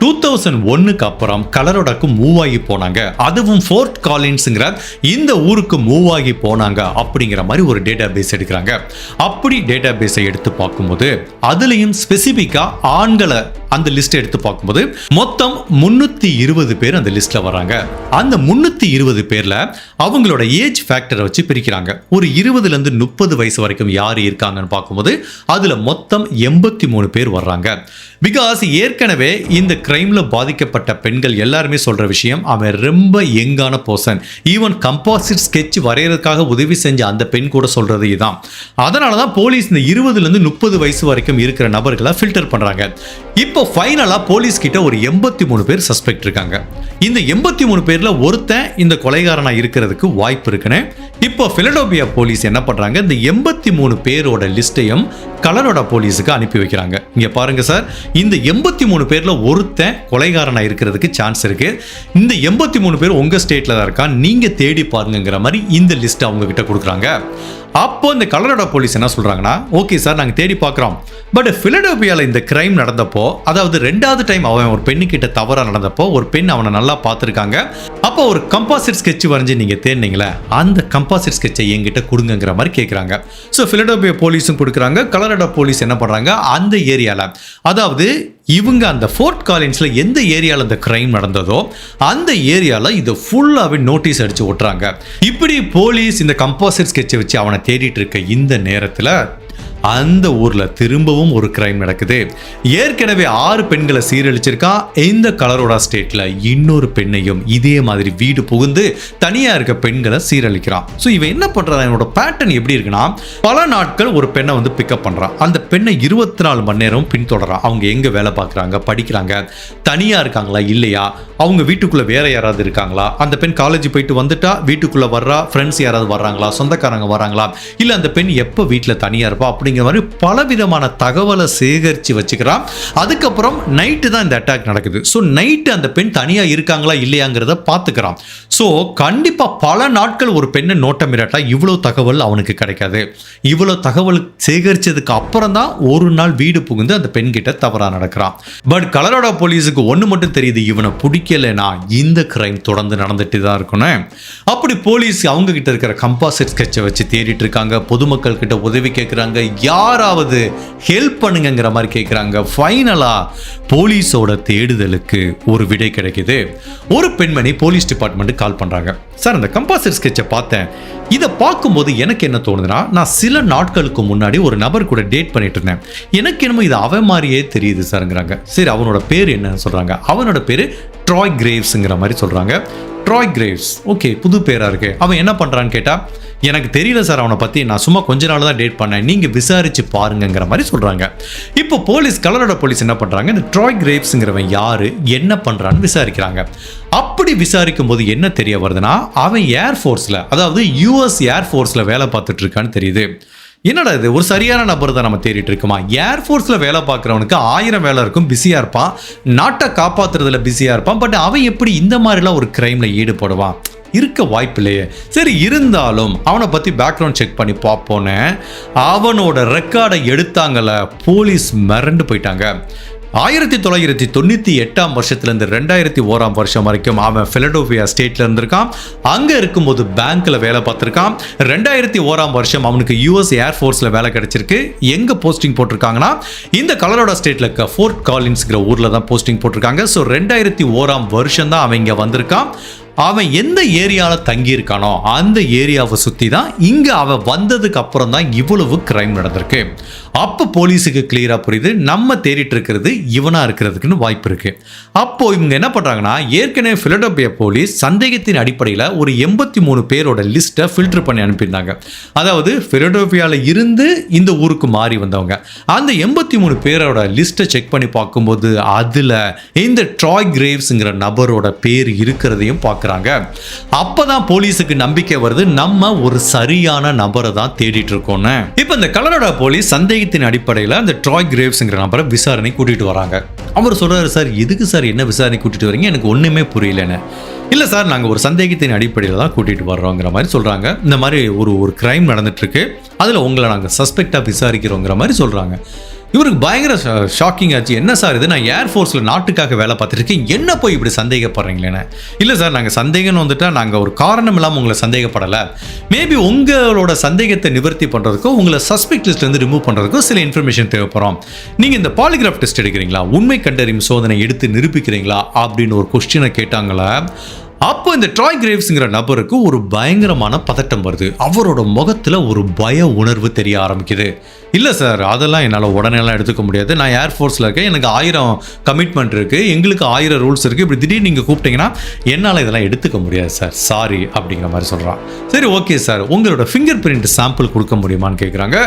2001க்கு அப்புறம் கலரோடாக்கு மூவ் ஆகி போனாங்க, அதுவும் ஃபோர்ட் காலின்ஸ்ங்கிற இந்த ஊருக்கு மூவ் ஆகி போனாங்க அப்படிங்கிற மாதிரி ஒரு டேட்டா பேஸ் எடுக்கிறாங்க. அப்படி டேட்டா பேஸை எடுத்து பார்க்கும்போது அதுலயும் ஸ்பெசிபிக்கா ஆண்களை அந்த லிஸ்ட் எடுத்து பார்க்கும்போது மொத்தம் 320 பேர் அந்த லிஸ்ட்ல வராங்க. அந்த 320 பேர்ல அவங்களோட ஏஜ் ஃபேக்டரை வச்சு பிரிக்கிறாங்க. ஒரு 20ல இருந்து 30 வயசு வரைக்கும் யார் இருக்காங்கன்னு பார்க்கும்போது அதுல மொத்தம் 83 பேர் வர்றாங்க. பிகாஸ் ஏற்கனவே இந்த கிரைம்ல பாதிக்கப்பட்ட பெண்கள் எல்லாருமே சொல்ற விஷயம், அவன் ரொம்ப யங்கான பர்சன். ஈவன் கம்போசிட் ஸ்கெட்ச் வரையறதுக்காக உதவி செஞ்ச அந்த பெண் கூட சொல்றது இதுதான். அதனாலதான் போலீஸ் இந்த 20ல இருந்து 30 வயசு வரைக்கும் இருக்கிற நபர்களை ஃபில்டர் பண்றாங்க. இப்போ ஃபைனலா போலீஸ் கிட்ட ஒரு 83 பேர் சஸ்பெக்ட் இருக்காங்க. இந்த 83 பேர்ல ஒருத்தன் இந்த கொலைகாரனா இருக்கிறதுக்கு வாய்ப்பு இருக்குன்னு இப்போ பிலடெல்ஃபியா போலீஸ் என்ன பண்றாங்க, இந்த 83 பேரோட லிஸ்டையும் கலரோடா போலீஸுக்கு அனுப்பி வைக்கிறாங்க. இங்க பாருங்க சார், இந்த 83 பேர்ல ஒருத்தன் கொலைகாரனா இருக்கிறதுக்கு சான்ஸ் இருக்கு. இந்த 83 பேர் உங்க ஸ்டேட்ல தான் இருக்கா, நீங்க தேடி பாருங்கிற மாதிரி இந்த லிஸ்ட் அவங்க கிட்ட கொடுக்குறாங்க. அப்போ இந்த கலரோட போலீஸ் என்ன சொல்றாங்கன்னா, ஓகே சார் நாங்க தேடி பார்க்குறோம், பட் பிலடெல்பியால இந்த கிரைம் நடந்தப்போ, அதாவது 2வது டைம் அவன் ஒரு பெண்ணு கிட்ட தவறா நடந்தப்போ ஒரு பெண் அவனை நல்லா பார்த்துருக்காங்க. அப்போ ஒரு கம்பாசிட் ஸ்கெட்ச் வரைஞ்சி நீங்க தேடினீங்களே, அந்த கம்பாசிட் ஸ்கெட்சை என்கிட்ட கொடுங்கிற மாதிரி கேட்குறாங்க. ஸோ பிலடெல்பியா போலீஸும் கொடுக்குறாங்க. கலரோட போலீஸ் என்ன பண்றாங்க, அந்த ஏரியால, அதாவது இவங்க அந்த ஃபோர்ட் காலின்ஸ்ல எந்த ஏரியால இந்த கிரைம் நடந்ததோ அந்த ஏரியால இதை ஃபுல்லாவே நோட்டீஸ் அடிச்சு ஓட்டுறாங்க. இப்படி போலீஸ் இந்த கம்போசிட் ஸ்கெட்சை வச்சு அவனை தேடிட்டு இருக்க இந்த நேரத்துல அந்த ஊர்ல திரும்பவும் ஒரு கிரைம் நடக்குது. ஏற்கனவே 6 பெண்களை சீரழிச்சிருக்கா. இந்த கலரோடா ஸ்டேட்ல இன்னொரு பெண்ணையும் இதே மாதிரி வீடு புகுந்து தனியா இருக்க பெண்களை சீரழிக்கிறான். ஸோ இவன் என்ன பண்றான், என்னோட பேட்டர்ன் எப்படி இருக்குன்னா, பல நாட்கள் ஒரு பெண்ணை வந்து பிக்கப் பண்றான். அந்த பெண்ணை 24 மணி நேரம் பின்தொடரான். அவங்க எங்க வேலை பார்க்குறாங்க, படிக்கிறாங்க, தனியா இருக்காங்களா இல்லையா, அவங்க வீட்டுக்குள்ள வேற யாராவது இருக்காங்களா, அந்த பெண் காலேஜ் போயிட்டு வந்துட்டா வீட்டுக்குள்ள வர்றா, ஃப்ரெண்ட்ஸ் யாராவது வர்றாங்களா, சொந்தக்காரங்க வர்றாங்களா, இல்ல அந்த பெண் எப்போ வீட்டில் தனியா இருப்பா, அப்படிங்கிற மாதிரி பலவிதமான தகவலை சேகரித்து வச்சுக்கிறான். அதுக்கப்புறம் நைட்டு தான் இந்த அட்டாக் நடக்குது. ஸோ நைட்டு அந்த பெண் தனியாக இருக்காங்களா இல்லையாங்கிறத பார்த்துக்கிறான். ஸோ கண்டிப்பாக பல நாட்கள் ஒரு பெண்ணை நோட்டமிராட்டா இவ்வளோ தகவல் அவனுக்கு கிடைக்காது. இவ்வளோ தகவல் சேகரித்ததுக்கு அப்புறம் தான் ஒரு நாள் வீடு புகுந்து அந்த பெண் கிட்ட தவறாக நடக்கிறான். பட் கலரோட போலீஸுக்கு ஒன்று மட்டும் தெரியுது, இவனை பிடிக்கலைன்னா இந்த கிரைம் தொடர்ந்து நடந்துட்டு தான் இருக்கணும். அப்படி போலீஸ் அவங்க கிட்ட இருக்கிற கம்பாசிட் ஸ்கெட்சை வச்சு தேடிட்டு இருக்காங்க. பொதுமக்கள் கிட்ட உதவி கேட்குறாங்க, யாராவது ஹெல்ப் பண்ணுங்கிற மாதிரி கேட்குறாங்க. ஃபைனலா போலீஸோட தேடுதலுக்கு ஒரு விடை கிடைக்குது. ஒரு பெண்மணி போலீஸ் டிபார்ட்மெண்ட் கால் பண்றாங்க. சார், அந்த கம்பாசிட் ஸ்கெட்சை பார்த்தேன். இதை பார்க்கும்போது எனக்கு என்ன தோணுதுன்னா, நான் சில நாட்களுக்கு முன்னாடி ஒரு நபர் கூட டேட் பண்ணிட்டு இருந்தேன். எனக்கு என்னமோ இது அவன் மாதிரியே தெரியுது சார்ங்கிறாங்க. சரி, அவனோட பேர் என்னன்னு சொல்றாங்க. அவனோட பேரு ட்ராய் கிரேவ்ஸ்ங்கிற மாதிரி சொல்றாங்க. ட்ராய் கிரேவ்ஸ், ஓகே, புது பேரா இருக்கு. அவன் என்ன பண்றான்னு கேட்டா, எனக்கு தெரியல சார் அவனை பற்றி, நான் சும்மா கொஞ்ச நாள் தான் டேட் பண்ணேன், நீங்கள் விசாரிச்சு பாருங்கிற மாதிரி சொல்கிறாங்க. இப்போ போலீஸ், கலரோட போலீஸ் என்ன பண்ணுறாங்க, இந்த ட்ராய் கிரேவ்ஸுங்கிறவன் யார், என்ன பண்ணுறான்னு விசாரிக்கிறாங்க. அப்படி விசாரிக்கும் போது என்ன தெரிய வருதுன்னா, அவன் ஏர்ஃபோர்ஸில், அதாவது யூஎஸ் ஏர்ஃபோர்ஸில் வேலை பார்த்துட்டு இருக்கான்னு தெரியுது. என்னடா இது, ஒரு சரியான நபர் தான் நம்ம தேடிட்டு இருக்கோமா? ஏர்ஃபோர்ஸில் வேலை பார்க்குறவனுக்கு 1000 வேலை இருக்கும், பிஸியாக இருப்பான், நாட்டை காப்பாற்றுறதுல பிஸியாக இருப்பான். பட் அவன் எப்படி இந்த மாதிரிலாம் ஒரு கிரைமில் ஈடுபடுவான்? இருக்க வாய்ப்பு இல்லையே. சரி, இருந்தாலும் அவனை பற்றி பேக்ரவுண்ட் செக் பண்ணி பார்ப்போன்னு அவனோட ரெக்கார்டை எடுத்தாங்கல்ல, போலீஸ் மிரண்டு போயிட்டாங்க. 1998 வருஷத்துலேருந்து 2001 வருஷம் வரைக்கும் அவன் பிலடெல்பியா ஸ்டேட்ல இருந்திருக்கான். அங்கே இருக்கும்போது பேங்க்ல வேலை பார்த்துருக்கான். 2001 வருஷம் அவனுக்கு யூஎஸ் ஏர்ஃபோர்ஸில் வேலை கிடைச்சிருக்கு. எங்கே போஸ்டிங் போட்டிருக்காங்கன்னா, இந்த கலரோடா ஸ்டேட்ல இருக்க ஃபோர்ட் காலின்ஸ்ங்கிற ஊரில் தான் போஸ்டிங் போட்டிருக்காங்க. ஸோ 2001 வருஷம் தான் அவன் இங்கே வந்திருக்கான். அவன் எந்த ஏரியாவில் தங்கியிருக்கானோ அந்த ஏரியாவை சுற்றி தான் இங்கே அவன் வந்ததுக்கு அப்புறம் தான் இவ்வளவு கிரைம் நடந்திருக்கு. அப்போ போலீஸுக்கு கிளியராக புரியுது, நம்ம தேடிட்டு இருக்கிறது இவனாக இருக்கிறதுக்குன்னு வாய்ப்பு இருக்கு. அப்போ இவங்க என்ன பண்ணுறாங்கன்னா, ஏற்கனவே பிலடெல்பியா போலீஸ் சந்தேகத்தின் அடிப்படையில் ஒரு 83 பேரோட லிஸ்ட்டை ஃபில்டர் பண்ணி அனுப்பியிருந்தாங்க. அதாவது பிலடெல்பியாவில் இருந்து இந்த ஊருக்கு மாறி வந்தவங்க. அந்த 83 பேரோட லிஸ்ட்டை செக் பண்ணி பார்க்கும்போது அதில் இந்த ட்ராய் கிரேவ்ஸுங்கிற நபரோட பேர் இருக்கிறதையும் பார்க்குறாங்க. அப்பதான் போலீஸுக்கு நம்பிக்கை வருது, நம்ம ஒரு சரியான நபரை தான் தேடிட்டு இருக்கோம்னு. இப்போ இந்த கலரோட போலீஸ் சந்தேகத்தின் அடிப்படையில் அந்த ட்ராய் கிரேவ்ஸ்ங்கிற நபரை விசாரணை கூட்டிட்டு வராங்க. அவர் சொல்றாரு, சார் எதுக்கு சார் என்ன விசாரணை கூட்டிட்டு வரீங்க, எனக்கு ஒண்ணுமே புரியலன்னு. இல்லை சார், நாங்கள் ஒரு சந்தேகத்தின் அடிப்படையில் தான் கூட்டிட்டு வர்றோங்கிற மாதிரி சொல்றாங்க. இந்த மாதிரி ஒரு கிரைம் நடந்துட்டு இருக்கு, அதில் உங்களை நாங்கள் சஸ்பெக்டாக விசாரிக்கிறோங்கிற மாதிரி சொல்றாங்க. இவருக்கு பயங்கர ஷாக்கிங் ஆச்சு. என்ன சார் இது, நான் ஏர்ஃபோர்ஸில் நாட்டுக்காக வேலை பார்த்துருக்கேன், என்ன போய் இப்படி சந்தேகப்படுறீங்களேன்னு. இல்லை சார், நாங்கள் சந்தேகம்னு வந்துட்டா நாங்கள் ஒரு காரணம் இல்லாமல் உங்களை சந்தேகப்படலை. மேபி உங்களோட சந்தேகத்தை நிவர்த்தி பண்ணுறதுக்கும் உங்களை சஸ்பெக்ட் லிஸ்ட்லேருந்து ரிமூவ் பண்ணுறதுக்கும் சில இன்ஃபர்மேஷன் தேவைப்படும். நீங்கள் இந்த பாலிகிராஃப் டெஸ்ட் எடுக்கிறீங்களா, உண்மை கண்டறியும் சோதனை எடுத்து நிரூபிக்கிறீங்களா அப்படின்னு ஒரு கொஸ்டினை கேட்டாங்களா. அப்போ இந்த ட்ராய் கிரேவ்ஸ்ங்கிற நபருக்கு ஒரு பயங்கரமான பதட்டம் வருது. அவரோட முகத்தில் ஒரு பய உணர்வு தெரிய ஆரம்பிக்குது. இல்லை சார், அதெல்லாம் என்னால் உடனேலாம் எடுத்துக்க முடியாது, நான் ஏர்ஃபோர்ஸில் இருக்கேன், எனக்கு 1000 கமிட்மெண்ட் இருக்குது, எங்களுக்கு 1000 ரூல்ஸ் இருக்குது, இப்படி திடீர்னு நீங்கள் கூப்பிட்டீங்கன்னா என்னால் இதெல்லாம் எடுத்துக்க முடியாது சார், சாரி அப்படிங்கிற மாதிரி சொல்கிறான். சரி, ஓகே சார், உங்களோட ஃபிங்கர் பிரிண்ட் சாம்பிள் கொடுக்க முடியுமான்னு கேட்குறாங்க.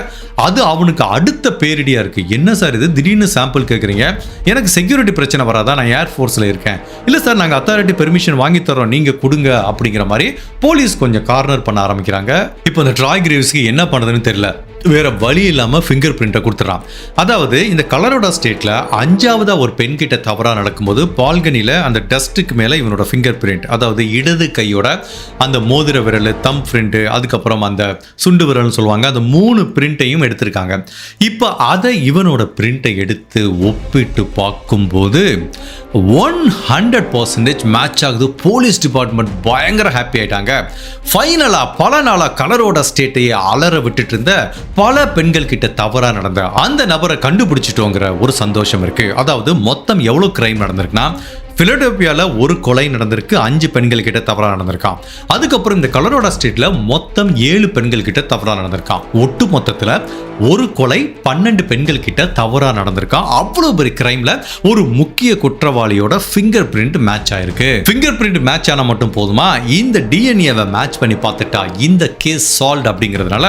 அது அவனுக்கு அடுத்த பேரிடியாக இருக்குது. என்ன சார் இது, திடீர்னு சாம்பிள் கேட்குறீங்க, எனக்கு செக்யூரிட்டி பிரச்சனை வராதா, நான் ஏர்ஃபோர்ஸில் இருக்கேன். இல்லை சார், நாங்கள் அத்தாரிட்டி பெர்மிஷன் வாங்கி தரோம், கொடுக்குறோம், நீங்க கொடுங்க அப்படிங்கிற மாதிரி போலீஸ் கொஞ்சம் கார்னர் பண்ண ஆரம்பிக்கிறாங்க. இப்போ இந்த ட்ராய் கிரேவ்ஸ்க்கு என்ன பண்ணுறதுன்னு தெரியல, வேற வழி இல்லாம ஃபிங்கர் பிரிண்ட்டை கொடுத்துறான். அதாவது இந்த கலரோடா ஸ்டேட்ல 5ஆவதா ஒரு பெண் கிட்ட தவறா நடக்கும்போது பால்கனில அந்த டஸ்ட்டுக்கு மேல இவனோட ஃபிங்கர் பிரிண்ட், அதாவது இடது கையோட அந்த மோதிர விரல், தம் பிரிண்ட், அதுக்கப்புறம் அந்த சுண்டு விரல்னு சொல்லுவாங்க, அந்த 3 பிரிண்ட்டையும் எடுத்திருக்காங்க. இப்போ அதை இவனோட பிரிண்ட்டை எடுத்து ஒப்பிட்டு பார்க்கும்போது 100% மேட்ச் ஆகுது. போலீஸ் டிபார்ட்மெண்ட் பயங்கர ஹாப்பி ஆயிட்டாங்க. ஃபைனலா பல நாளா கலரோட ஸ்டேட்டையே அலற விட்டுட்டு இருந்த பல பெண்கள் கிட்ட தவறா நடந்த அந்த நபரை கண்டுபிடிச்சிட்டோங்கிற ஒரு சந்தோஷம் இருக்கு. அதாவது மொத்தம் எவ்வளவு கிரைம் நடந்திருக்குன்னா, பிலடெல்பியால ஒரு கொலை நடந்திருக்கு, 5 பெண்கள் கிட்ட தவறா நடந்திருக்கான். அதுக்கப்புறம் இந்த கலரோடா ஸ்டேட்ல மொத்தம் 7 பெண்கள் கிட்ட தவறா நடந்திருக்கான். ஒட்டு மொத்தத்துல ஒரு கொலை 12 பெண்கள் கிட்ட தவறா நடந்திருக்கான். அவ்வளவு பெரிய கிரைம்ல ஒரு முக்கிய குற்றவாளியோட ஃபிங்கர் பிரிண்ட் மேட்ச் ஆயிருக்கு. ஃபிங்கர் பிரிண்ட் மேட்ச் ஆனா மட்டும் போதுமா, இந்த டிஎன்ஏவை மேட்ச் பண்ணி பார்த்துட்டா இந்த கேஸ் சால்வ் அப்படிங்கிறதுனால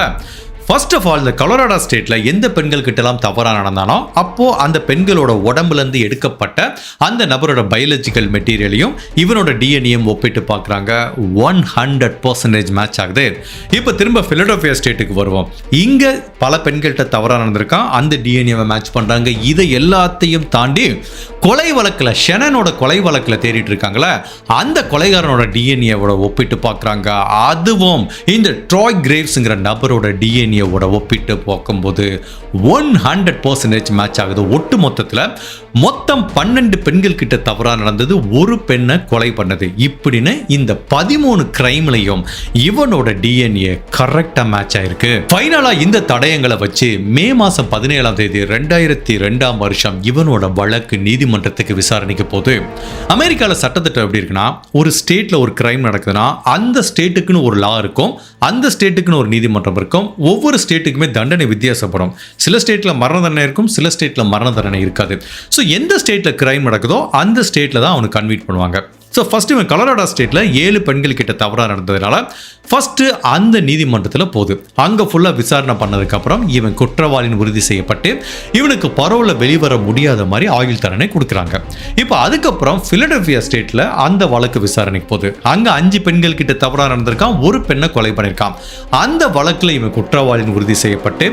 ஃபர்ஸ்ட் ஆஃப் ஆல் இந்த கலோராடோ ஸ்டேட்ல எந்த பெண்கள் கிட்டலாம் தவறா நடந்தானோ அப்போ அந்த பெண்களோட உடம்புல இருந்து எடுக்கப்பட்ட அந்த நபரோட பயாலஜிக்கல் மெட்டீரியலையும் இவனோட டிஎன்ஏயும் ஒப்பிட்டு பார்க்குறாங்க. 100% மேட்ச் ஆகுது. இப்போ திரும்ப பிலடெல்பியா ஸ்டேட்டுக்கு வருவோம். இங்க பல பெண்கள்கிட்ட தவறா நடந்திருக்கான், அந்த டிஎன்ஏவை மேட்ச் பண்றாங்க. இதை எல்லாத்தையும் தாண்டி கொலை வழக்கில் ஷெனனோட கொலை வழக்கில் தேடிட்டு இருக்காங்களே, அந்த கொலைகாரனோட டிஎன்ஏவோட ஒப்பிட்டு பார்க்குறாங்க. அதுவும் இந்த ட்ராய் கிரேவ்ஸ்ங்கிற நபரோட டிஎன்ஏ ஒப்பிட்டு பார்க்கும்போது 100% மேட்ச் ஆகுது. ஒட்டு மொத்தத்தில் மொத்தம் 12 பெண்கள் கிட்ட தவறா நடந்தது, ஒரு பெண்ணை கொலை பண்ணது. இப்படின்னு இந்த 13 கிரைம்லையும் இவனோட டிஎன்ஏ கரெக்டா மேட்ச் ஆயிருக்கு. ஃபைனலா இந்த தடயங்களை வச்சு மே மாசம் 17ஆம் தேதி 2002ஆம் வருஷம் இவனோட வழக்கு நீதிமன்றத்துக்கு விசாரணைக்கு போகுது. அமெரிக்கால சட்டத்திட்டம் எப்படி இருக்குன்னா, ஒரு ஸ்டேட்ல ஒரு கிரைம் நடக்குதுன்னா அந்த ஸ்டேட்டுக்குன்னு ஒரு லா இருக்கும், அந்த ஸ்டேட்டுக்குன்னு ஒரு நீதிமன்றம் இருக்கும். ஒவ்வொரு ஸ்டேட்டுக்குமே தண்டனை வித்தியாசப்படும். சில ஸ்டேட்ல மரண தண்டனை இருக்கும், சில ஸ்டேட்ல மரண தண்டனை இருக்காது. ஸோ எந்த ஸ்டேட்ல கிரைம் நடக்குதோ அந்த ஸ்டேட்ல தான் அவனுக்கு கன்வீட் பண்ணுவாங்க. ஸோ ஃபர்ஸ்ட் இவன் கலோராடோ ஸ்டேட்ல 7 பெண்கள் கிட்ட தவறா நடந்ததுனால ஃபர்ஸ்ட் அந்த நீதிமன்றத்தில் போகுது. அங்கே ஃபுல்லாக விசாரணை பண்ணதுக்கப்புறம் இவன் குற்றவாளின்னு உறுதி செய்யப்பட்டு இவனுக்கு பரோல்ல வெளிவர முடியாத மாதிரி ஆயுள் தண்டனை கொடுக்குறாங்க. இப்போ அதுக்கப்புறம் பிலடெல்பியா ஸ்டேட்ல அந்த வழக்கு விசாரணைக்கு போகுது. அங்கே 5 பெண்கள் கிட்ட தவறா நடந்திருக்கான், ஒரு பெண்ணை கொலை பண்ணியிருக்கான். அந்த வழக்கில் இவன் குற்றவாளின்னு உறுதி செய்யப்பட்டு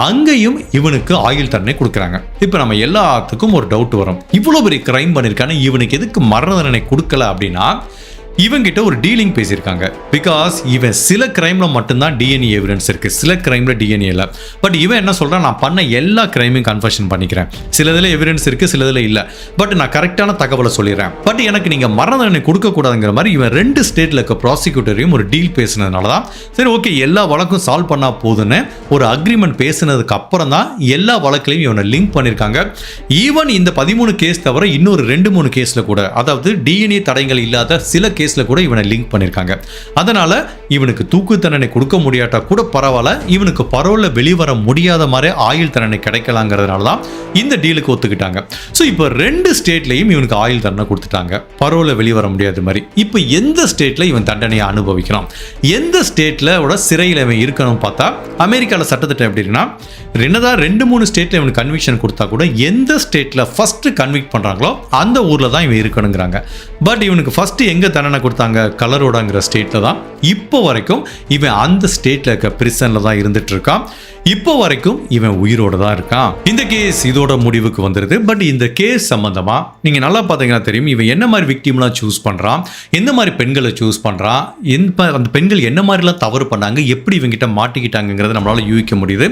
அங்கேயும் இவனுக்கு ஆயுள் தண்டனை கொடுக்குறாங்க. இப்போ நம்ம எல்லாத்துக்கும் ஒரு டவுட் வரும், இவ்வளோ பெரிய கிரைம் பண்ணியிருக்கானே இவனுக்கு எதுக்கு மரண தண்டனை கொடுக்கல அப்படின்னா, இவங்கிட்ட ஒரு டீலிங் பேசியிருக்காங்க. பிகாஸ் இவன் சில கிரைம்ல மட்டும்தான் டிஎன்ஏ எவிடன்ஸ் இருக்கு, சில கிரைம்ல டிஎன்ஏ இல்லை. பட் இவன் என்ன சொல்றான், நான் பண்ண எல்லா கிரைமையும் கன்ஃபெஷன் பண்ணிக்கிறேன், சிலதுல எவிடன்ஸ் இருக்கு, சிலதுல இல்லை, பட் நான் கரெக்டான தகவலை சொல்லிடுறேன், பட் எனக்கு நீங்க மரண தண்டனை கொடுக்க கூடாதுங்கிற மாதிரி இவன் 2 ஸ்டேட்ல இருக்க ப்ராசிக்யூட்டரையும் ஒரு டீல் பேசினதுனால தான் சரி ஓகே எல்லா வழக்கும் சால்வ் பண்ணா போதுன்னு ஒரு அக்ரிமெண்ட் பேசினதுக்கு அப்புறம் தான் எல்லா வழக்கிலையும் இவனை லிங்க் பண்ணியிருக்காங்க. ஈவன் இந்த 13 கேஸ் தவிர இன்னொரு 2-3 கேஸ்ல கூட, அதாவது டிஎன்ஏ தடயங்கள் இல்லாத சில கேஸ்ல கூட இவனை லிங்க் பண்ணிருக்காங்க. அதனால இவனுக்கு தூக்கு தண்டனை கொடுக்க முடியாட்டா கூட பரவாயில்ல, இவனுக்கு பரோல்ல வெளிவர முடியாத மாதிரி ஆயுள் தண்டனை கிடைக்கலாங்கிறதுனால தான் இந்த டீலுக்கு ஒத்துக்கிட்டாங்க. ஸோ இப்போ 2 ஸ்டேட்லையும் இவனுக்கு ஆயுள் தண்டனை கொடுத்துட்டாங்க, பரோல்ல வெளிவர முடியாத மாதிரி. இப்போ எந்த ஸ்டேட்ல இவன் தண்டனையை அனுபவிக்கிறான், எந்த ஸ்டேட்ல சிறையில் இவன் இருக்கணும் பார்த்தா, அமெரிக்காவில் சட்டத்திட்டம் எப்படி இருக்குன்னா, என்னதான் 2-3 ஸ்டேட்ல இவனுக்கு கன்விக்ஷன் கொடுத்தா கூட எந்த ஸ்டேட்ல ஃபர்ஸ்ட் கன்விக்ட் பண்றாங்களோ அந்த ஊர்ல தான் இவன் இருக்கணுங்கிறாங்க. பட் இவனுக்கு ஃபர்ஸ்ட் எங்க தண்டனை கொடுத்தாங்க, கலரோடாங்கிற ஸ்டேட்ல தான். இப்போ வரைக்கும் இவன் அந்த ஸ்டேட்ல இருக்க பிரிசன்ல தான் இருந்துட்டு இருக்கான். இப்போ வரைக்கும் இவன் உயிரோட தான் இருக்கான். இந்த கேஸ் இதோட முடிவுக்கு வந்துருது. பட் இந்த கேஸ் சம்பந்தமா நீங்க நல்லா பார்த்தீங்கன்னா தெரியும், இவன் என்ன மாதிரி விக்டிம்லாம் சூஸ் பண்றான், எந்த மாதிரி பெண்களை சூஸ் பண்றான், அந்த பெண்கள் என்ன மாதிரிலாம் தவறு பண்ணாங்க, எப்படி இவங்கிட்ட மாட்டிக்கிட்டாங்கிறத நம்மளால யூகிக்க முடியுது.